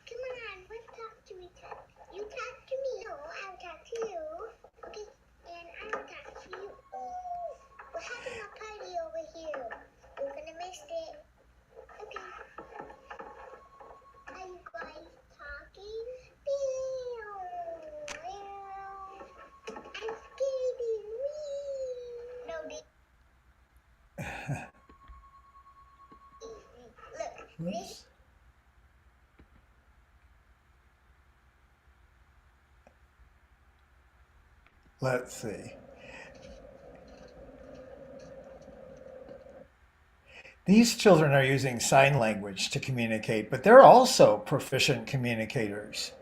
Come on, let's talk to each other. You talk to me. No, I'll talk to you. Okay, and I'll talk to you. We're having a party over here. You're gonna miss it. Okay. Are you guys talking? I'm skating. No, look, this. Let's see. These children are using sign language to communicate, but they're also proficient communicators.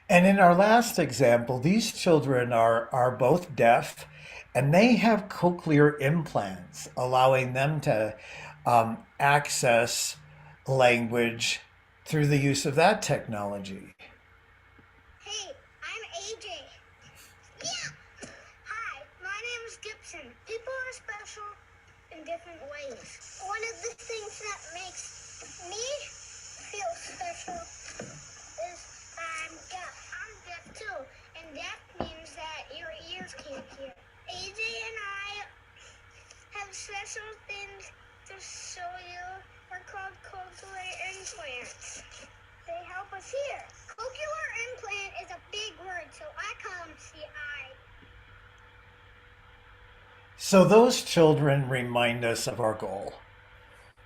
And in our last example, these children are both deaf and they have cochlear implants, allowing them to access language through the use of that technology. Hey, I'm AJ. Yeah. Hi, my name is Gibson. People are special in different ways. One of the things that makes me feel special is I'm deaf. I'm deaf too, and that means that your ears can't hear. AJ and I have special things to show you. They're called cochlear implants. They help us hear. Cochlear implant is a big word, so I call them CI. So those children remind us of our goal.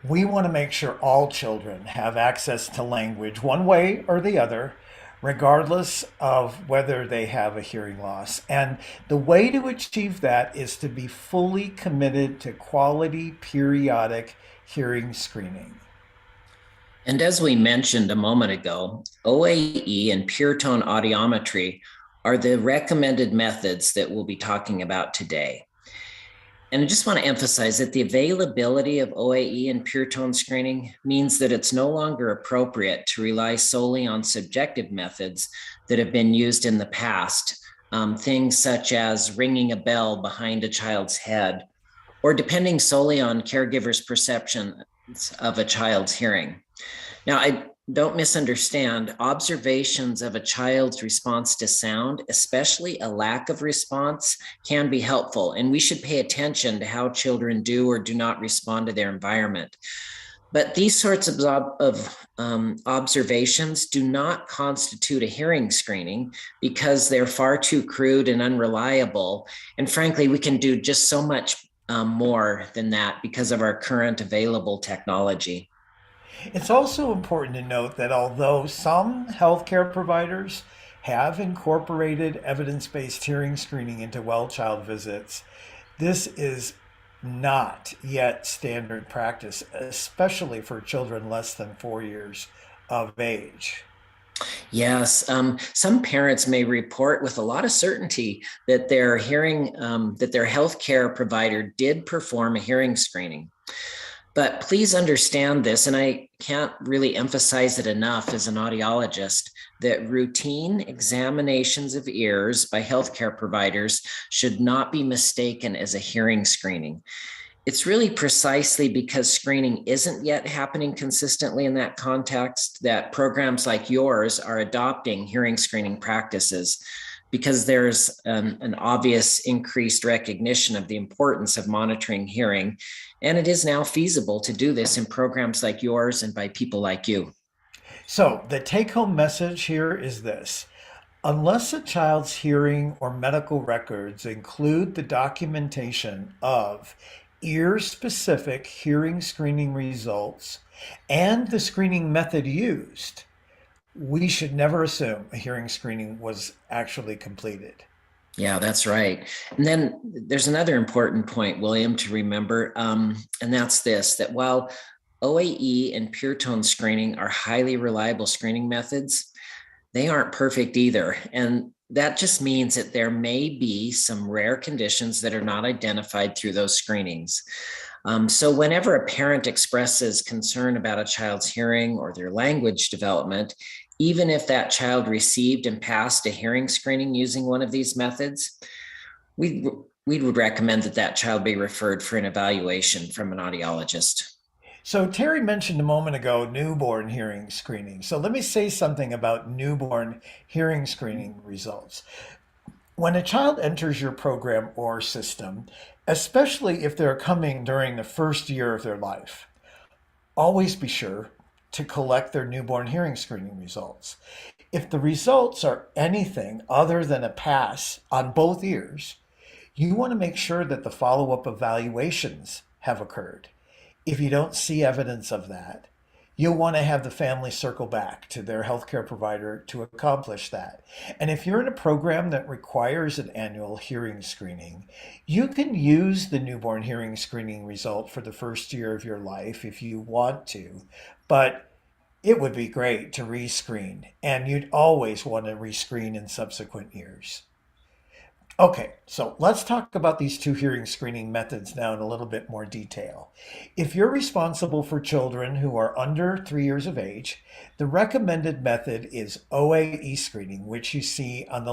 We want to make sure all children have access to language one way or the other, regardless of whether they have a hearing loss. And the way to achieve that is to be fully committed to quality periodic hearing screening. And as we mentioned a moment ago, OAE and pure tone audiometry are the recommended methods that we'll be talking about today. And I just want to emphasize that the availability of OAE and pure tone screening means that it's no longer appropriate to rely solely on subjective methods that have been used in the past, things such as ringing a bell behind a child's head, or depending solely on caregivers' perception of a child's hearing. Now, I don't misunderstand, observations of a child's response to sound, especially a lack of response, can be helpful, and we should pay attention to how children do or do not respond to their environment. But these sorts of observations do not constitute a hearing screening because they're far too crude and unreliable. And frankly, we can do just so much more than that because of our current available technology. It's also important to note that although some healthcare providers have incorporated evidence based hearing screening into well child visits, this is not yet standard practice, especially for children less than 4 years of age. Yes, some parents may report with a lot of certainty that their that their healthcare provider did perform a hearing screening. But please understand this, and I can't really emphasize it enough as an audiologist, that routine examinations of ears by healthcare providers should not be mistaken as a hearing screening. It's really precisely because screening isn't yet happening consistently in that context that programs like yours are adopting hearing screening practices, because there's an obvious increased recognition of the importance of monitoring hearing. And it is now feasible to do this in programs like yours and by people like you. So, the take home message here is this: unless a child's hearing or medical records include the documentation of ear specific hearing screening results and the screening method used, we should never assume a hearing screening was actually completed. Yeah, that's right. And then there's another important point, William, to remember, and that's this, that while OAE and pure tone screening are highly reliable screening methods, they aren't perfect either. And that just means that there may be some rare conditions that are not identified through those screenings. So whenever a parent expresses concern about a child's hearing or their language development, even if that child received and passed a hearing screening using one of these methods, we would recommend that that child be referred for an evaluation from an audiologist. So, Terry mentioned a moment ago newborn hearing screening. So, let me say something about newborn hearing screening results. When a child enters your program or system, especially if they're coming during the first year of their life, always be sure to collect their newborn hearing screening results. If the results are anything other than a pass on both ears, you want to make sure that the follow up evaluations have occurred. If you don't see evidence of that, you'll want to have the family circle back to their healthcare provider to accomplish that. And if you're in a program that requires an annual hearing screening, you can use the newborn hearing screening result for the first year of your life if you want to. But it would be great to rescreen, and you'd always want to rescreen in subsequent years. Okay, so let's talk about these two hearing screening methods now in a little bit more detail. If you're responsible for children who are under 3 years of age, the recommended method is OAE screening, which you see on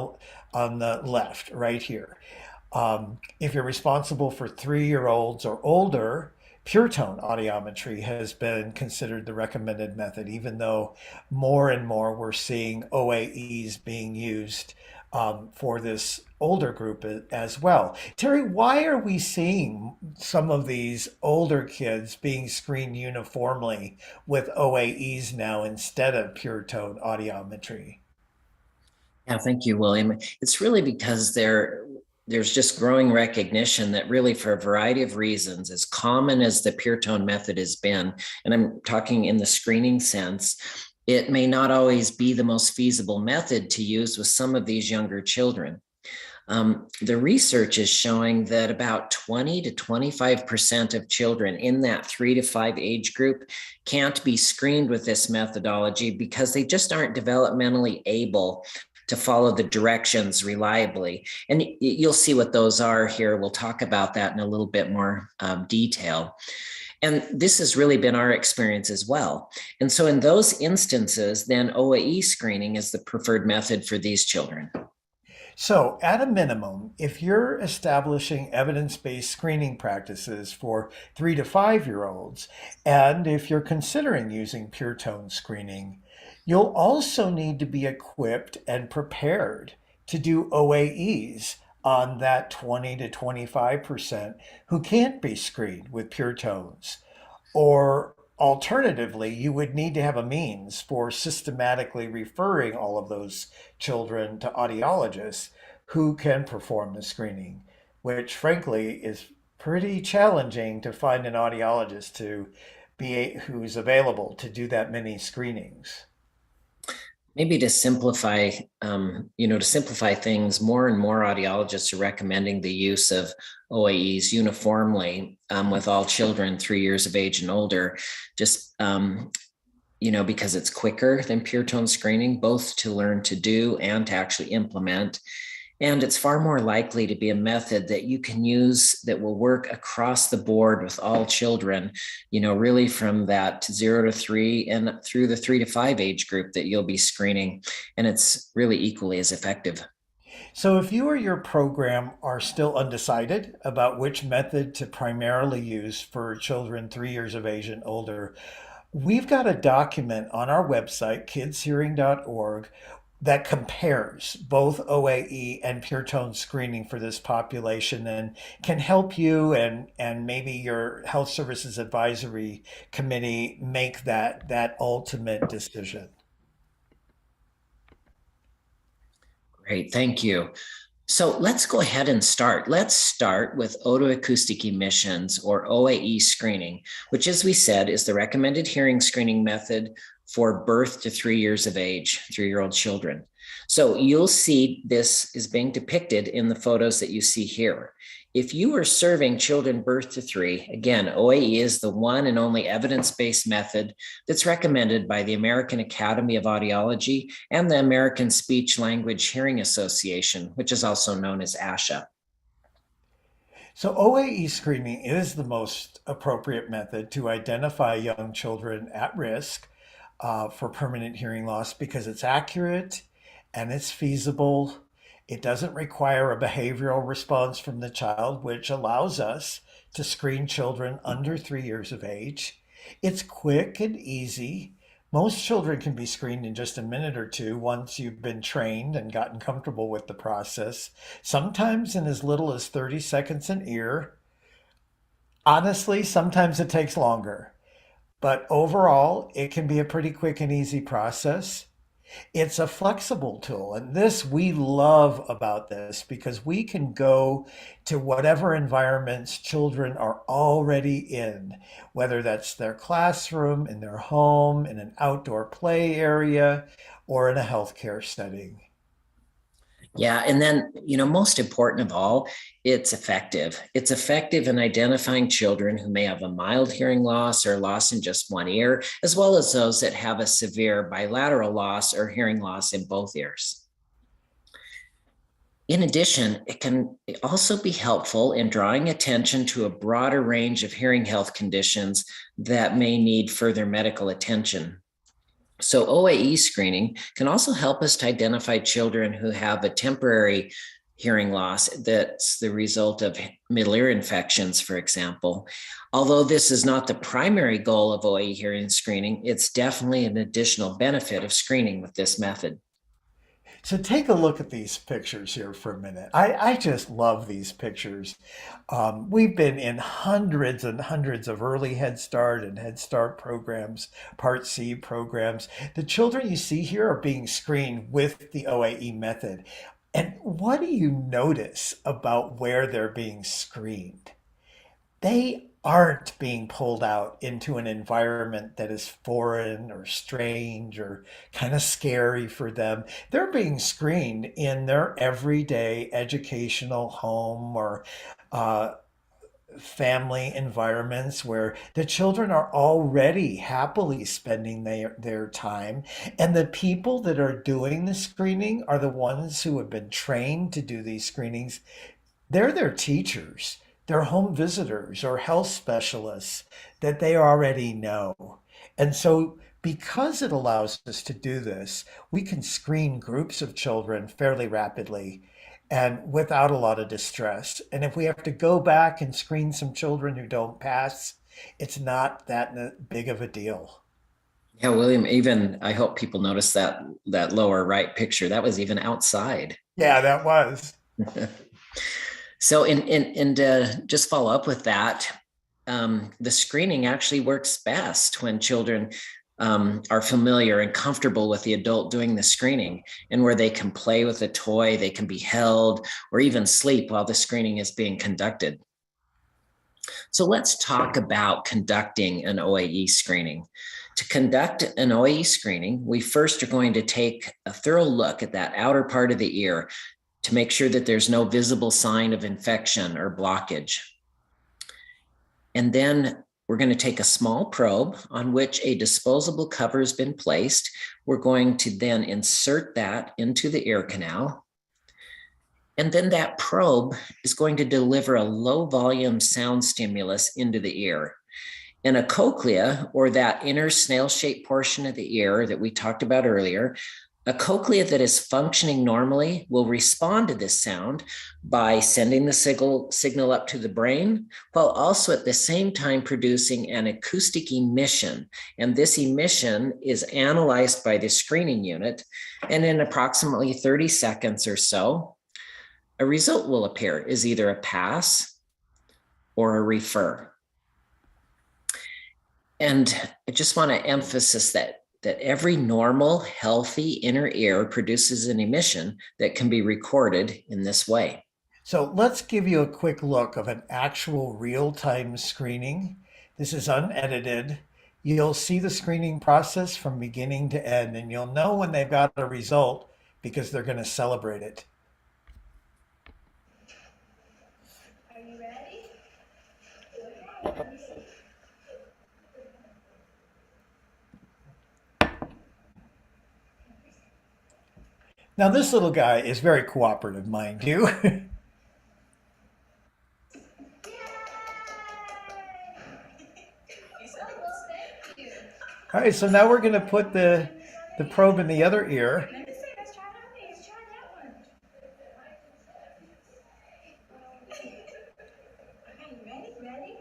the left right here. If you're responsible for 3-year-olds or older, pure tone audiometry has been considered the recommended method, even though more and more we're seeing OAEs being used for this older group as well. Terry, why are we seeing some of these older kids being screened uniformly with OAEs now instead of pure tone audiometry? Yeah, thank you, William. It's really because there's just growing recognition that really, for a variety of reasons, as common as the pure tone method has been, and I'm talking in the screening sense, it may not always be the most feasible method to use with some of these younger children. The research is showing that about 20 to 25% of children in that 3 to 5 age group can't be screened with this methodology because they just aren't developmentally able to follow the directions reliably. And you'll see what those are here. We'll talk about that in a little bit more detail. And this has really been our experience as well. And so in those instances, then OAE screening is the preferred method for these children. So, at a minimum, if you're establishing evidence based screening practices for 3 to 5 year olds, and if you're considering using pure tone screening, you'll also need to be equipped and prepared to do OAEs on that 20 to 25% who can't be screened with pure tones. Or alternatively, you would need to have a means for systematically referring all of those children to audiologists who can perform the screening, which frankly is pretty challenging to find an audiologist who's available to do that many screenings. Maybe to simplify, to simplify things, more and more audiologists are recommending the use of OAEs uniformly with all children 3 years of age and older, just because it's quicker than pure tone screening, both to learn to do and to actually implement. And it's far more likely to be a method that you can use that will work across the board with all children, really from that 0 to 3 and through the 3 to 5 age group that you'll be screening. And it's really equally as effective. So, if you or your program are still undecided about which method to primarily use for children 3 years of age and older, we've got a document on our website, kidshearing.org, that compares both OAE and pure tone screening for this population and can help you and maybe your health services advisory committee make that ultimate decision. Great, thank you. So let's go ahead and start. Let's start with otoacoustic emissions or OAE screening, which, as we said, is the recommended hearing screening method for birth to 3 years of age, 3-year-old children. So you'll see this is being depicted in the photos that you see here. If you are serving children birth to 3, again, OAE is the one and only evidence-based method that's recommended by the American Academy of Audiology and the American Speech Language Hearing Association, which is also known as ASHA. So OAE screening is the most appropriate method to identify young children at risk for permanent hearing loss because it's accurate and it's feasible. It doesn't require a behavioral response from the child, which allows us to screen children under 3 years of age. It's quick and easy. Most children can be screened in just a minute or two once you've been trained and gotten comfortable with the process, sometimes in as little as 30 seconds an ear. Honestly, sometimes it takes longer, but overall, it can be a pretty quick and easy process. It's a flexible tool, and this we love about this because we can go to whatever environments children are already in, whether that's their classroom, in their home, in an outdoor play area, or in a healthcare setting. Yeah. And then, most important of all, it's effective. It's effective in identifying children who may have a mild hearing loss or loss in just one ear, as well as those that have a severe bilateral loss or hearing loss in both ears. In addition, it can also be helpful in drawing attention to a broader range of hearing health conditions that may need further medical attention. So OAE screening can also help us to identify children who have a temporary hearing loss that's the result of middle ear infections, for example. Although this is not the primary goal of OAE hearing screening, it's definitely an additional benefit of screening with this method. So take a look at these pictures here for a minute. I just love these pictures. We've been in hundreds and hundreds of early Head Start and Head Start programs, Part C programs. The children you see here are being screened with the OAE method. And what do you notice about where they're being screened? They aren't being pulled out into an environment that is foreign or strange or kind of scary for them. They're being screened in their everyday educational home or uh, family environments where the children are already happily spending their time. And the people that are doing the screening are the ones who have been trained to do these screenings. They're their teachers, they're home visitors or health specialists that they already know. And so, because it allows us to do this, we can screen groups of children fairly rapidly and without a lot of distress. And if we have to go back and screen some children who don't pass, it's not that big of a deal. Yeah, William, even I hope people notice that lower right picture. That was even outside. Yeah, that was. So, and just follow up with that, the screening actually works best when children are familiar and comfortable with the adult doing the screening, and where they can play with a toy, they can be held, or even sleep while the screening is being conducted. So let's talk about conducting an OAE screening. To conduct an OAE screening, we first are going to take a thorough look at that outer part of the ear to make sure that there's no visible sign of infection or blockage. And then we're going to take a small probe on which a disposable cover has been placed. We're going to then insert that into the ear canal. And then that probe is going to deliver a low volume sound stimulus into the ear. And a cochlea, or that inner snail-shaped portion of the ear that we talked about earlier, a cochlea that is functioning normally will respond to this sound by sending the signal up to the brain, while also at the same time producing an acoustic emission. And this emission is analyzed by the screening unit. And in approximately 30 seconds or so, a result will appear, is either a pass or a refer. And I just want to emphasize that every normal, healthy inner ear produces an emission that can be recorded in this way. So let's give you a quick look of an actual real-time screening. This is unedited. You'll see the screening process from beginning to end, and you'll know when they've got a result because they're going to celebrate it. Are you ready? Now, this little guy is very cooperative, mind you. All right, so now we're going to put the probe in the other ear. Let's try that one. Okay, you ready?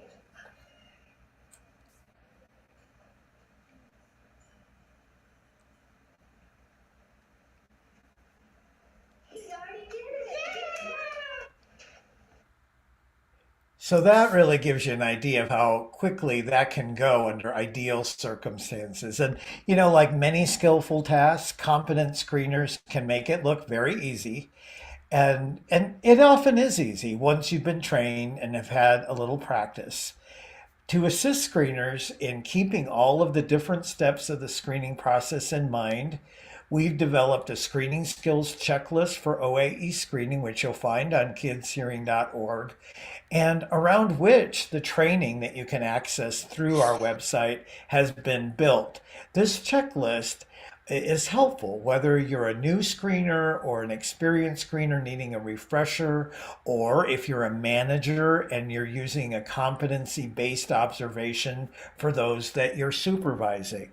He already did it. So that really gives you an idea of how quickly that can go under ideal circumstances. And, like many skillful tasks, competent screeners can make it look very easy. And it often is easy once you've been trained and have had a little practice. To assist screeners in keeping all of the different steps of the screening process in mind, we've developed a screening skills checklist for OAE screening, which you'll find on kidshearing.org, and around which the training that you can access through our website has been built. This checklist is helpful whether you're a new screener or an experienced screener needing a refresher, or if you're a manager and you're using a competency-based observation for those that you're supervising.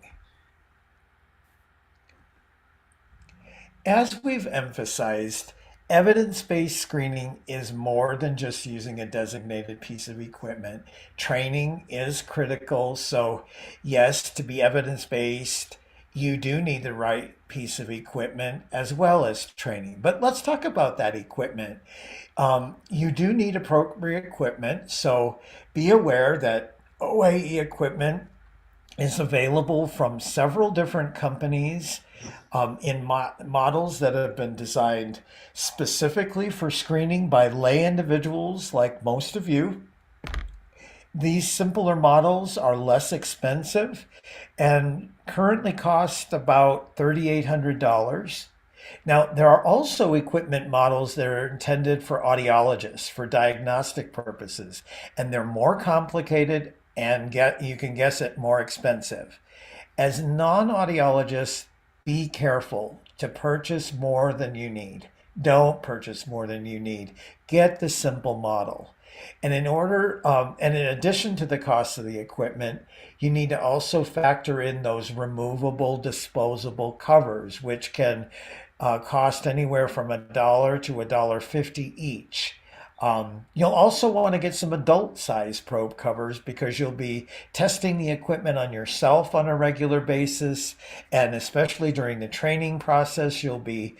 As we've emphasized, evidence-based screening is more than just using a designated piece of equipment. Training is critical. So yes, to be evidence-based, you do need the right piece of equipment as well as training. But let's talk about that equipment. You do need appropriate equipment. So be aware that OAE equipment is available from several different companies in models that have been designed specifically for screening by lay individuals like most of you. These simpler models are less expensive and currently cost about $3,800. Now, there are also equipment models that are intended for audiologists for diagnostic purposes, and they're more complicated and you can guess it, more expensive. As non-audiologists, be careful to purchase more than you need. Don't purchase more than you need. Get the simple model. And in addition to the cost of the equipment, you need to also factor in those removable disposable covers, which can cost anywhere from $1 to $1.50 each. You'll also want to get some adult size probe covers because you'll be testing the equipment on yourself on a regular basis. And especially during the training process, you'll be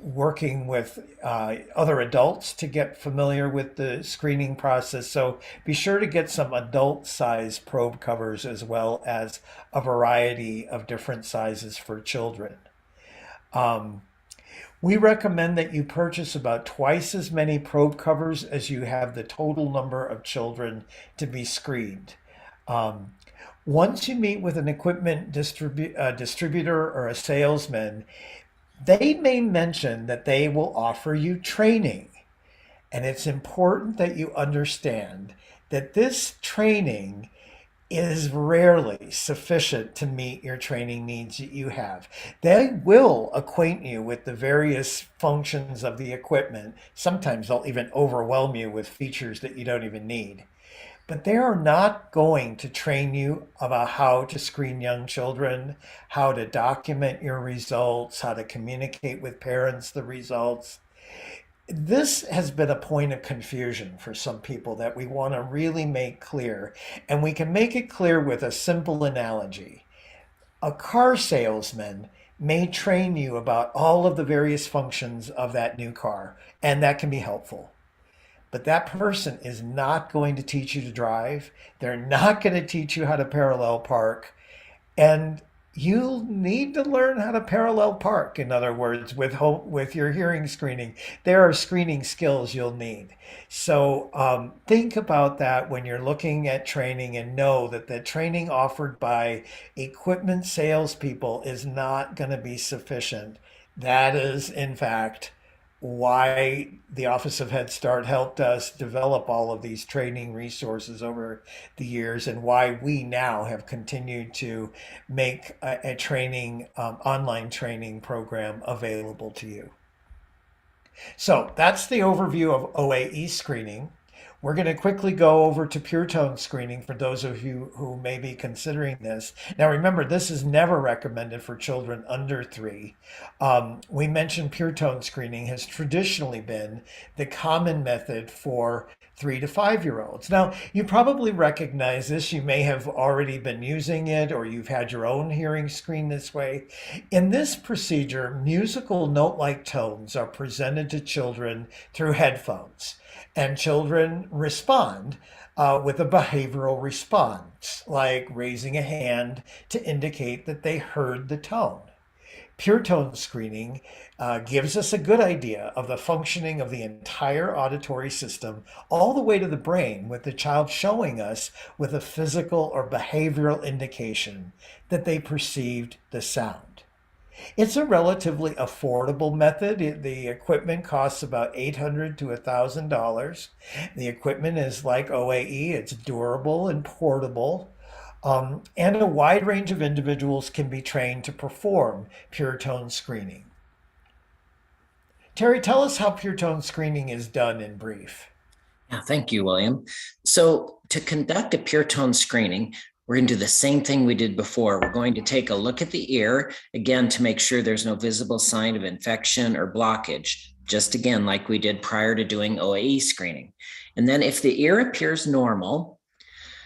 working with other adults to get familiar with the screening process. So be sure to get some adult size probe covers as well as a variety of different sizes for children. We recommend that you purchase about twice as many probe covers as you have the total number of children to be screened. Once you meet with an equipment distributor or a salesman, they may mention that they will offer you training. And it's important that you understand that this training is rarely sufficient to meet your training needs that you have. They will acquaint you with the various functions of the equipment. Sometimes they'll even overwhelm you with features that you don't even need. But they are not going to train you about how to screen young children, how to document your results, how to communicate with parents the results. This has been a point of confusion for some people that we want to really make clear, and we can make it clear with a simple analogy. A car salesman may train you about all of the various functions of that new car, and that can be helpful. But that person is not going to teach you to drive. They're not going to teach you how to parallel park. And you'll need to learn how to parallel park, in other words, with your hearing screening. There are screening skills you'll need. So think about that when you're looking at training, and know that the training offered by equipment salespeople is not going to be sufficient. That is, in fact, why the Office of Head Start helped us develop all of these training resources over the years, and why we now have continued to make a training, online training program available to you. So that's the overview of OAE screening. We're going to quickly go over to pure tone screening for those of you who may be considering this. Now remember, this is never recommended for children under 3. We mentioned pure tone screening has traditionally been the common method for 3 to 5-year-olds. Now, you probably recognize this. You may have already been using it, or you've had your own hearing screened this way. In this procedure, musical note-like tones are presented to children through headphones, and children respond with a behavioral response, like raising a hand to indicate that they heard the tone. Pure tone screening gives us a good idea of the functioning of the entire auditory system all the way to the brain, with the child showing us with a physical or behavioral indication that they perceived the sound. It's a relatively affordable method. The equipment costs about $800 to $1,000. The equipment is like OAE, it's durable and portable. And a wide range of individuals can be trained to perform pure tone screening. Terry, tell us how pure tone screening is done in brief. Yeah, thank you, William. So to conduct a pure tone screening, we're going to do the same thing we did before. We're going to take a look at the ear, again, to make sure there's no visible sign of infection or blockage, just again, like we did prior to doing OAE screening. And then if the ear appears normal,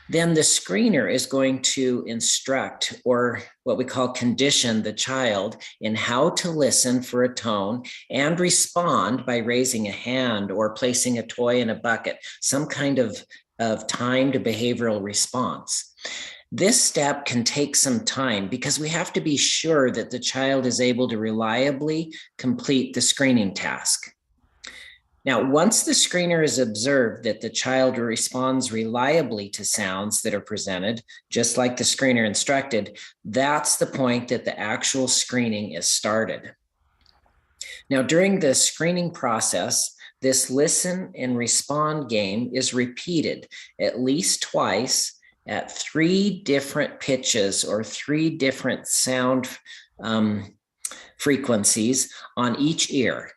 then the screener is going to instruct, or what we call condition, the child in how to listen for a tone and respond by raising a hand or placing a toy in a bucket, some kind of timed behavioral response. This step can take some time because we have to be sure that the child is able to reliably complete the screening task. Now, once the screener has observed that the child responds reliably to sounds that are presented, just like the screener instructed, that's the point that the actual screening is started. Now, during the screening process, this listen and respond game is repeated at least twice at 3 different pitches or 3 different sound frequencies on each ear.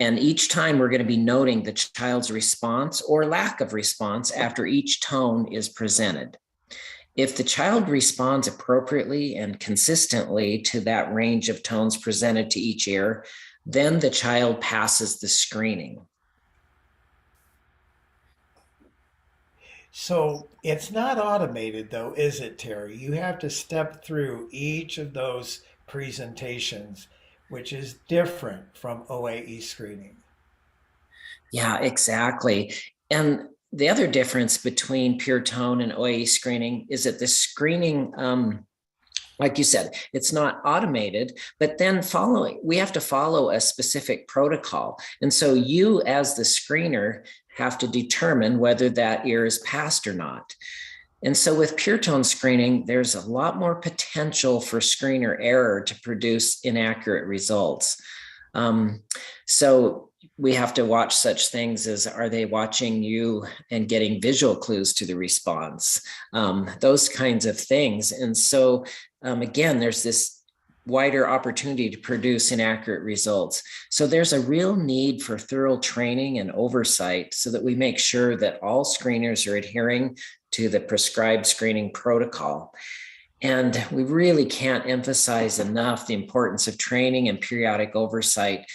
And each time we're going to be noting the child's response or lack of response after each tone is presented. If the child responds appropriately and consistently to that range of tones presented to each ear, then the child passes the screening. So it's not automated though, is it, Terry? You have to step through each of those presentations, which is different from OAE screening. Yeah, exactly. And the other difference between pure tone and OAE screening is that the screening, like you said, it's not automated, but then we have to follow a specific protocol. And so you as the screener have to determine whether that ear is passed or not. And so with pure tone screening, there's a lot more potential for screener error to produce inaccurate results. So we have to watch such things as, are they watching you and getting visual clues to the response? Those kinds of things. And so again, there's this wider opportunity to produce inaccurate results. So there's a real need for thorough training and oversight so that we make sure that all screeners are adhering to the prescribed screening protocol. And we really can't emphasize enough the importance of training and periodic oversight.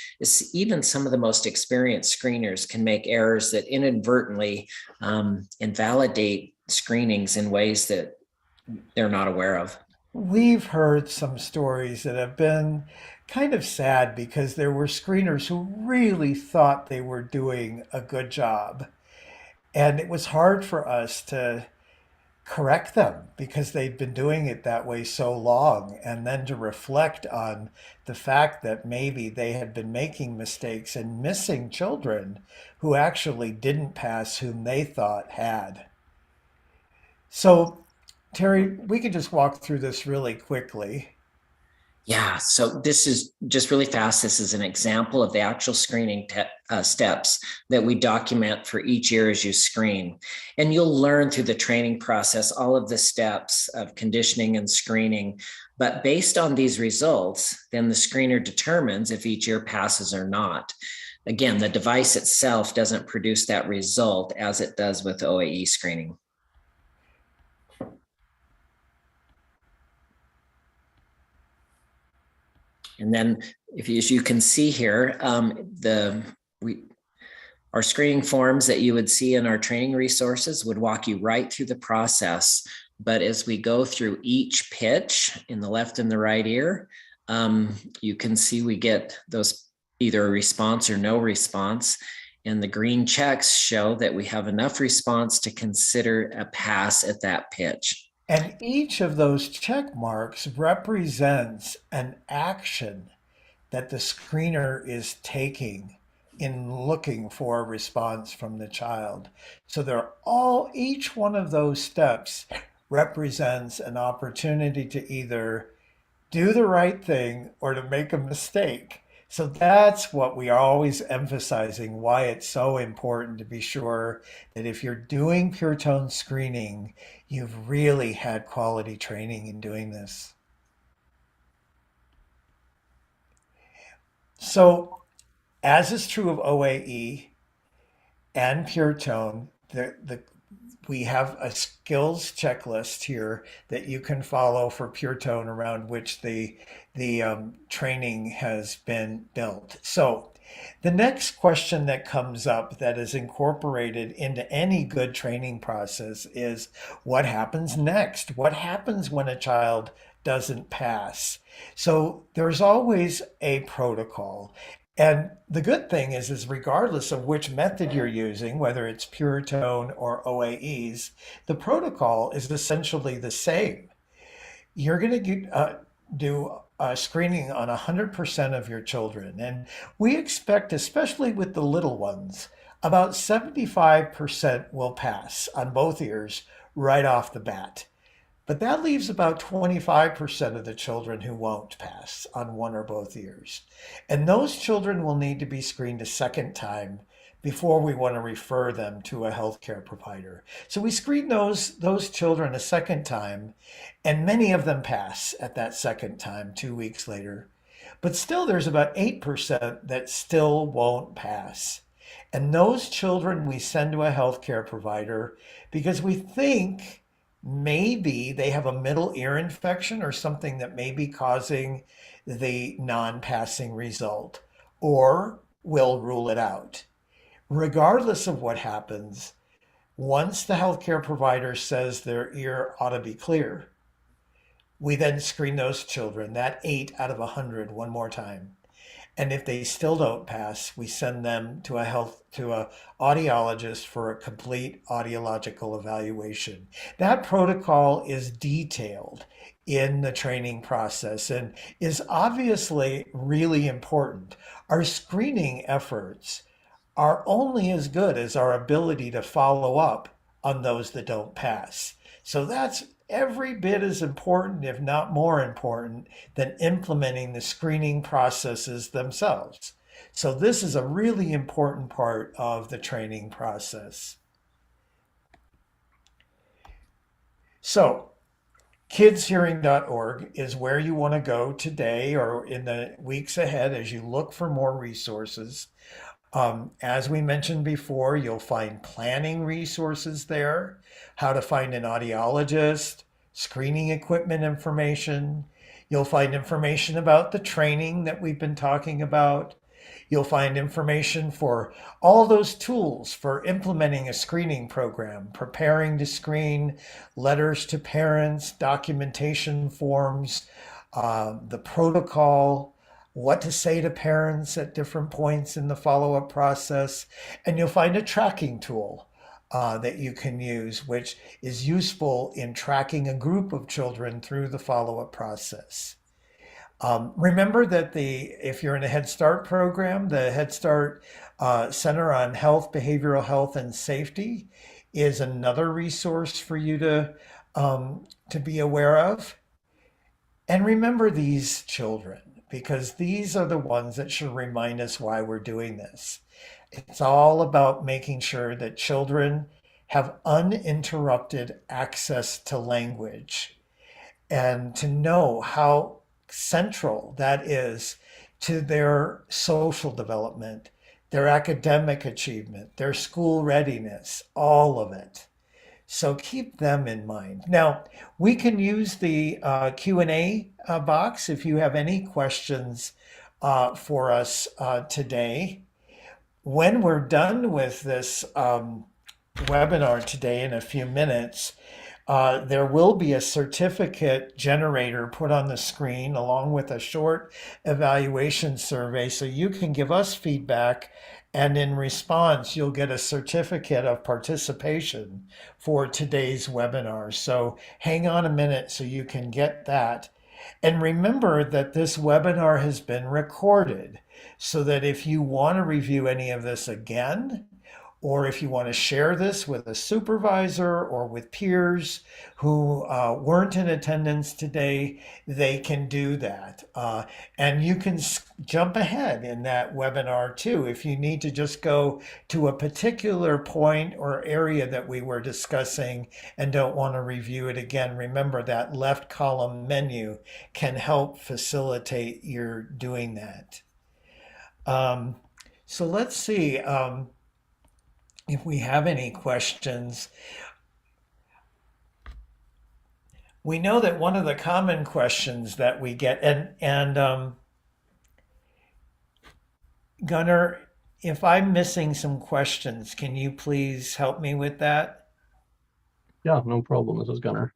Even some of the most experienced screeners can make errors that inadvertently invalidate screenings in ways that they're not aware of. We've heard some stories that have been kind of sad because there were screeners who really thought they were doing a good job. And it was hard for us to correct them because they'd been doing it that way so long, and then to reflect on the fact that maybe they had been making mistakes and missing children who actually didn't pass, whom they thought had. So, Terry, we can just walk through this really quickly. Yeah, so this is just really fast. This is an example of the actual screening steps that we document for each ear as you screen. And you'll learn through the training process all of the steps of conditioning and screening. But based on these results, then the screener determines if each ear passes or not. Again, the device itself doesn't produce that result as it does with OAE screening. And then as you can see here, our screening forms that you would see in our training resources would walk you right through the process. But as we go through each pitch in the left and the right ear, you can see we get those either a response or no response. And the green checks show that we have enough response to consider a pass at that pitch. And each of those check marks represents an action that the screener is taking in looking for a response from the child. So each one of those steps represents an opportunity to either do the right thing or to make a mistake. So that's what we are always emphasizing, why it's so important to be sure that if you're doing pure tone screening, you've really had quality training in doing this. So, as is true of OAE and pure tone, we have a skills checklist here that you can follow for pure tone, around which the training has been built. So the next question that comes up that is incorporated into any good training process is, what happens next? What happens when a child doesn't pass? So there's always a protocol. And the good thing is regardless of which method you're using, whether it's pure tone or OAEs, the protocol is essentially the same. You're going to do screening on 100% of your children. And we expect, especially with the little ones, about 75% will pass on both ears right off the bat. But that leaves about 25% of the children who won't pass on one or both ears. And those children will need to be screened a second time before we want to refer them to a healthcare provider. So we screen those children a second time, and many of them pass at that second time 2 weeks later. But still, there's about 8% that still won't pass. And those children we send to a healthcare provider because we think maybe they have a middle ear infection or something that may be causing the non-passing result, or we'll rule it out. Regardless of what happens, once the healthcare provider says their ear ought to be clear, we then screen those children, that 8 out of 100, one more time. And if they still don't pass, we send them to a audiologist for a complete audiological evaluation. That protocol is detailed in the training process and is obviously really important. Our screening efforts are only as good as our ability to follow up on those that don't pass. So that's every bit as important, if not more important, than implementing the screening processes themselves. So this is a really important part of the training process. So kidshearing.org is where you want to go today or in the weeks ahead as you look for more resources. As we mentioned before, you'll find planning resources there, how to find an audiologist, screening equipment information. You'll find information about the training that we've been talking about. You'll find information for all those tools for implementing a screening program, preparing to screen, letters to parents, documentation forms, the protocol, what to say to parents at different points in the follow-up process. And you'll find a tracking tool that you can use, which is useful in tracking a group of children through the follow-up process. Remember that if you're in a Head Start program, the Head Start Center on Health, Behavioral Health, and Safety is another resource for you to be aware of. And remember these children, because these are the ones that should remind us why we're doing this. It's all about making sure that children have uninterrupted access to language and to know how central that is to their social development, their academic achievement, their school readiness, all of it. So keep them in mind. Now, we can use the Q&A box if you have any questions for us today. When we're done with this webinar today in a few minutes, there will be a certificate generator put on the screen along with a short evaluation survey so you can give us feedback. And in response, you'll get a certificate of participation for today's webinar. So hang on a minute so you can get that. And remember that this webinar has been recorded so that if you want to review any of this again, or if you want to share this with a supervisor or with peers who weren't in attendance today, they can do that. And you can jump ahead in that webinar too. If you need to just go to a particular point or area that we were discussing and don't want to review it again, remember that left column menu can help facilitate your doing that. So let's see. If we have any questions. We know that one of the common questions that we get, and Gunnar, if I'm missing some questions, can you please help me with that? Yeah, no problem. This is Gunnar.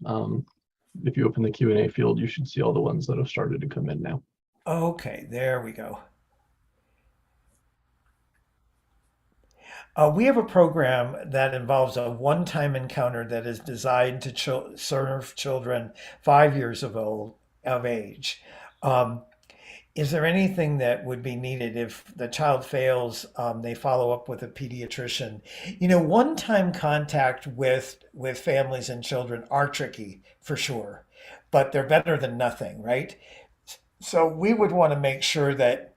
If you open the Q&A field, you should see all the ones that have started to come in now. Okay, there we go. We have a program that involves a one-time encounter that is designed to serve children 5 years of age. Is there anything that would be needed if the child fails? They follow up with a pediatrician. You know, one-time contact with families and children are tricky for sure, but they're better than nothing, right? So we would want to make sure that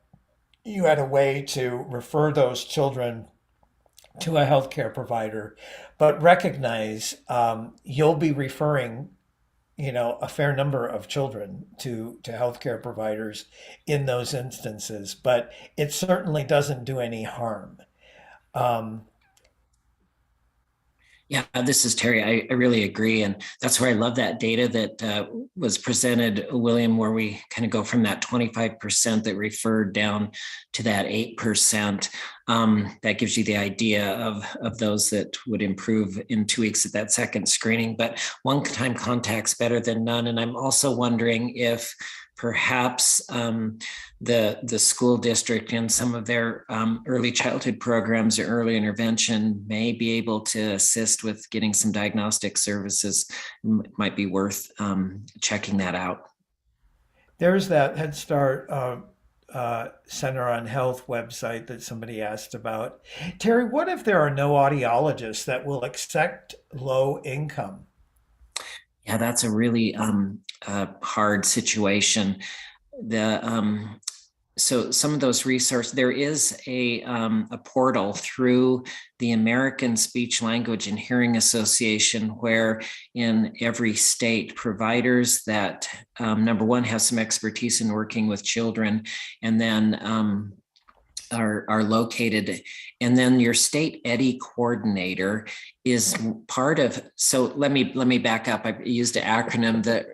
you had a way to refer those children to a healthcare provider, but recognize you'll be referring, a fair number of children to healthcare providers in those instances, but it certainly doesn't do any harm. Yeah, this is Terry. I really agree. And that's where I love that data that was presented, William, where we kind of go from that 25% that referred down to that 8%. That gives you the idea of those that would improve in 2 weeks at that second screening. But one-time contact's better than none. And I'm also wondering if perhaps the school district and some of their early childhood programs or early intervention may be able to assist with getting some diagnostic services. It might be worth checking that out. There's that Head Start Center on Health website that somebody asked about. Terry, what if there are no audiologists that will accept low income? Yeah, that's a really hard situation. So some of those resources, there is a portal through the American Speech Language and Hearing Association, where in every state, providers that number one have some expertise in working with children, and then are located, and then your state EDI coordinator is part of. So let me back up. I used an acronym.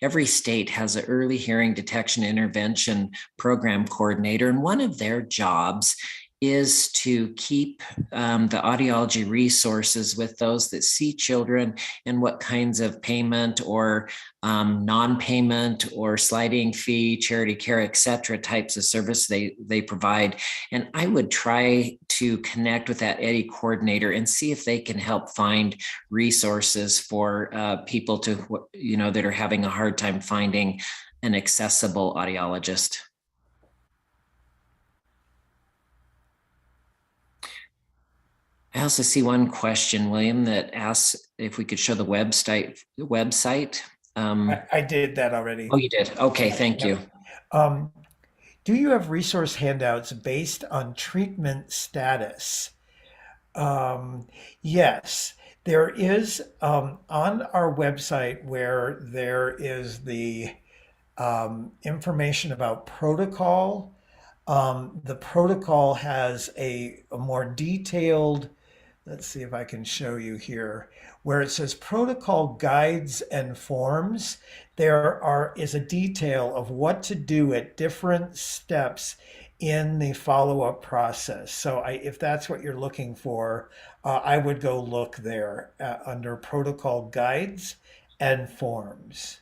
Every state has an early hearing detection intervention program coordinator, and one of their jobs is to keep the audiology resources with those that see children and what kinds of payment or non-payment or sliding fee, charity care, et cetera, types of service they provide. And I would try to connect with that EDI coordinator and see if they can help find resources for people to, that are having a hard time finding an accessible audiologist. I also see one question, William, that asks if we could show the website. I did that already. Oh, you did? Okay, thank you. Do you have resource handouts based on treatment status? Yes, there is on our website where there is the information about protocol. The protocol has a more detailed, let's see if I can show you here, where it says protocol guides and forms. is a detail of what to do at different steps in the follow-up process. So if that's what you're looking for, I would go look there under protocol guides and forms.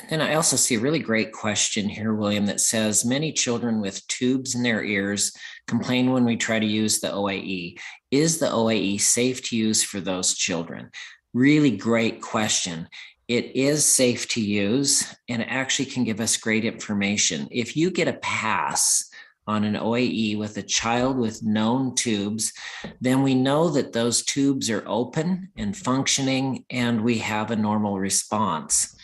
And I also see a really great question here, William, that says many children with tubes in their ears complain when we try to use the OAE. Is the OAE safe to use for those children? Really great question. It is safe to use and it actually can give us great information. If you get a pass on an OAE with a child with known tubes, then we know that those tubes are open and functioning and we have a normal response.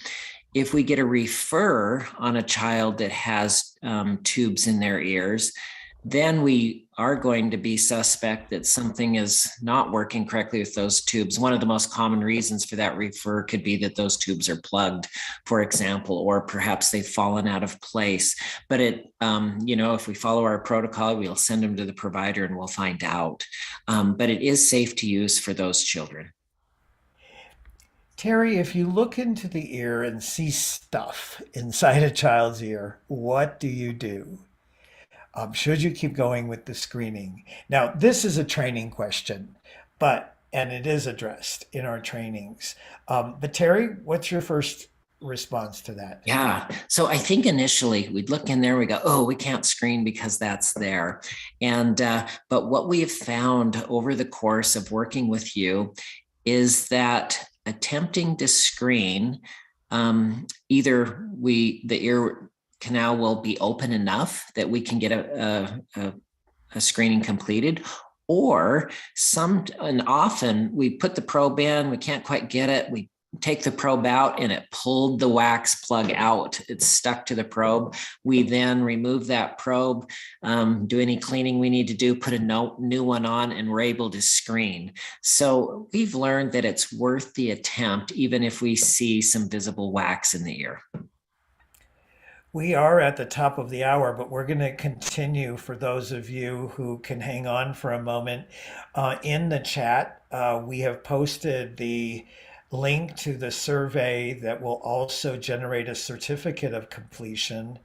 If we get a refer on a child that has tubes in their ears, then we are going to be suspect that something is not working correctly with those tubes. One of the most common reasons for that refer could be that those tubes are plugged, for example, or perhaps they've fallen out of place. But if we follow our protocol, we'll send them to the provider and we'll find out. But it is safe to use for those children. Terry, if you look into the ear and see stuff inside a child's ear, what do you do? Should you keep going with the screening? Now, this is a training question, and it is addressed in our trainings. But Terry, what's your first response to that? Yeah. So I think initially we'd look in there, we go, oh, we can't screen because that's there. But what we have found over the course of working with you is that attempting to screen, either the ear canal will be open enough that we can get a screening completed, or often we put the probe in, we can't quite get it, we take the probe out and it pulled the wax plug out. It's stuck to the probe. We then remove that probe, do any cleaning we need to do, put a new one on, and we're able to screen. So we've learned that it's worth the attempt, even if we see some visible wax in the ear. We are at the top of the hour, but we're going to continue for those of you who can hang on for a moment. In the chat, we have posted the link to the survey that will also generate a certificate of completion.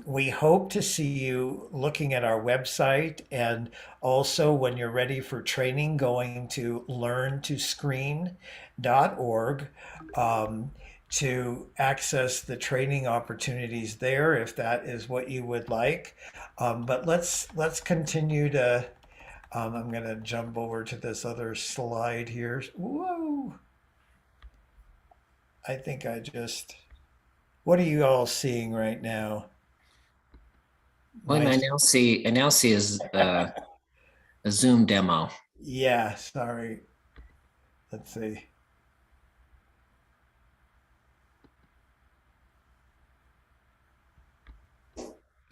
We hope to see you looking at our website, and also when you're ready for training, going to learntoscreen.org to access the training opportunities there if that is what you would like. But let's continue to, I'm going to jump over to this other slide here. Whoa. I think what are you all seeing right now? Well, I now see a Zoom demo. Yeah, sorry. Let's see.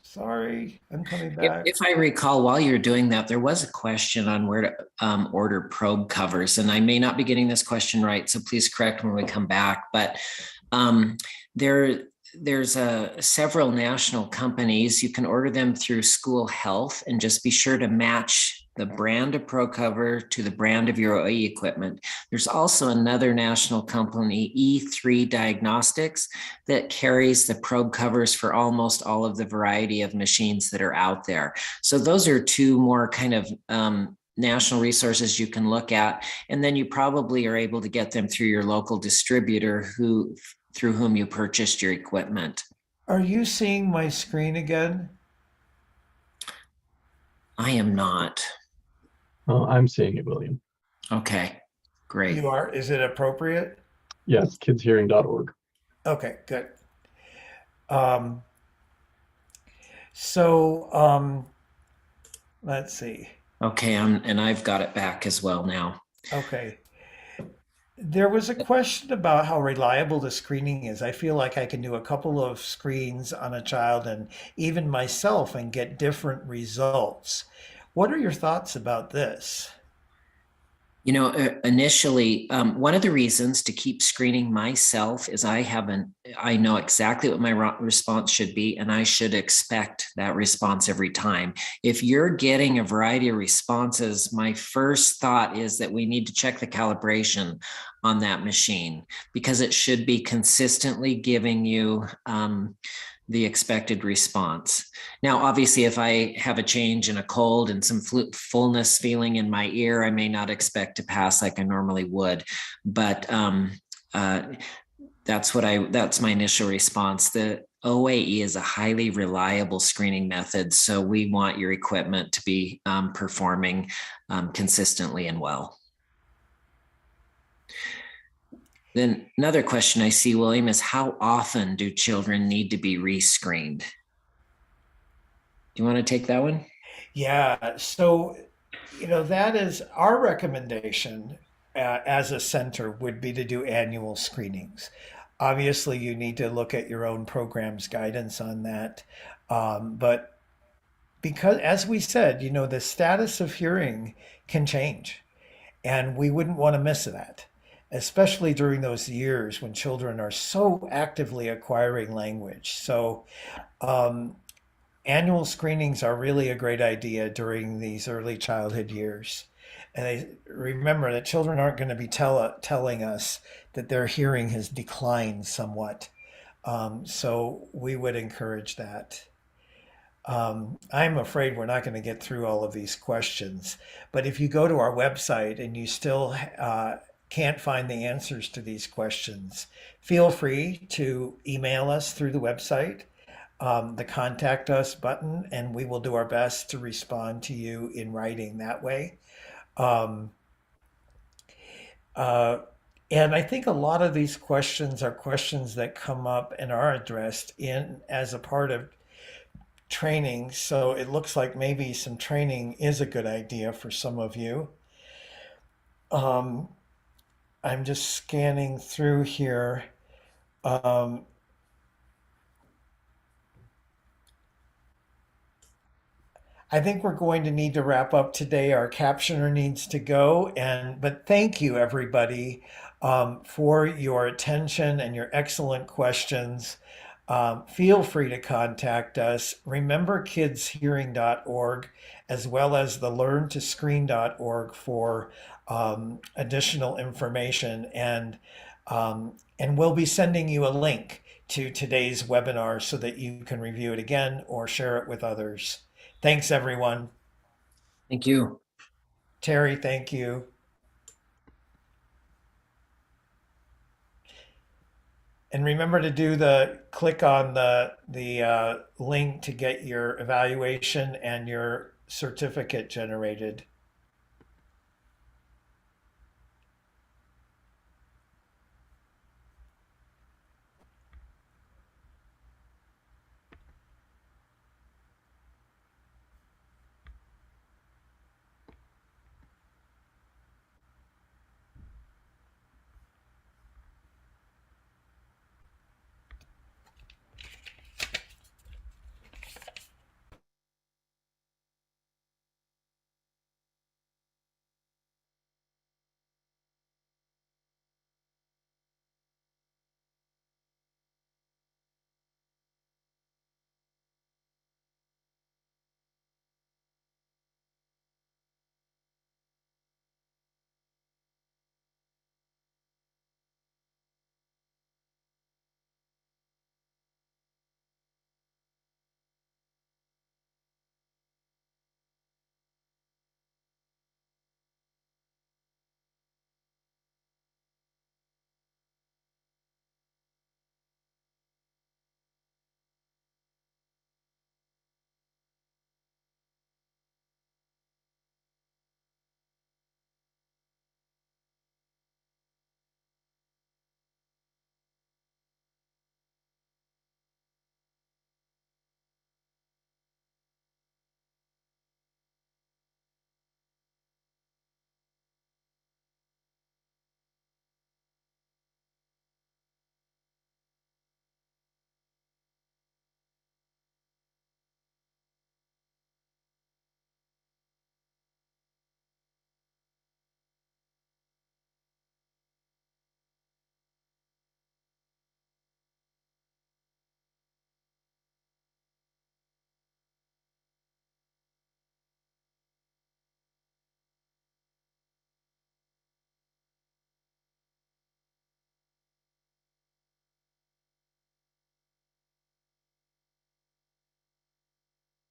Sorry, I'm coming back. If I recall, while you're doing that, there was a question on where to order probe covers, and I may not be getting this question right, so please correct when we come back. But there's several national companies. You can order them through School Health, and just be sure to match the brand of probe cover to the brand of your OAE equipment. There's also another national company, E3 Diagnostics, that carries the probe covers for almost all of the variety of machines that are out there. So those are two more kind of national resources you can look at, and then you probably are able to get them through your local distributor through whom you purchased your equipment. Are you seeing my screen again? I am not. Oh, I'm seeing it, William. Okay, great. You are? Is it appropriate? Yes, kidshearing.org. Okay, good. Let's see. Okay, and I've got it back as well now. Okay. There was a question about how reliable the screening is. I feel like I can do a couple of screens on a child and even myself and get different results. What are your thoughts about this? Initially, one of the reasons to keep screening myself is I know exactly what my response should be, and I should expect that response every time. If you're getting a variety of responses, my first thought is that we need to check the calibration on that machine, because it should be consistently giving you the expected response. Now, obviously, if I have a change in a cold and some fullness feeling in my ear, I may not expect to pass like I normally would. But that's my initial response. The OAE is a highly reliable screening method, so we want your equipment to be performing consistently and well. Then another question I see, William, is how often do children need to be rescreened? Do you want to take that one? Yeah, so that is our recommendation as a center would be to do annual screenings. Obviously, you need to look at your own program's guidance on that. But because, as we said, the status of hearing can change, and we wouldn't want to miss that, especially during those years when children are so actively acquiring language. So, um, annual screenings are really a great idea during these early childhood years. And remember that children aren't going to be telling us that their hearing has declined somewhat. So we would encourage that. I'm afraid we're not going to get through all of these questions, but if you go to our website and you still can't find the answers to these questions, feel free to email us through the website, the contact us button, and we will do our best to respond to you in writing that way. Um, uh, and I think a lot of these questions are questions that come up and are addressed in as a part of training. So it looks like maybe some training is a good idea for some of you. Um, I'm just scanning through here. Um, I think we're going to need to wrap up today. Our captioner needs to go, but thank you everybody for your attention and your excellent questions. Feel free to contact us. Remember kidshearing.org as well as the learntoscreen.org for additional information, and we'll be sending you a link to today's webinar so that you can review it again or share it with others. Thanks, everyone. Thank you. Terry, thank you. And remember to click on the link to get your evaluation and your certificate generated.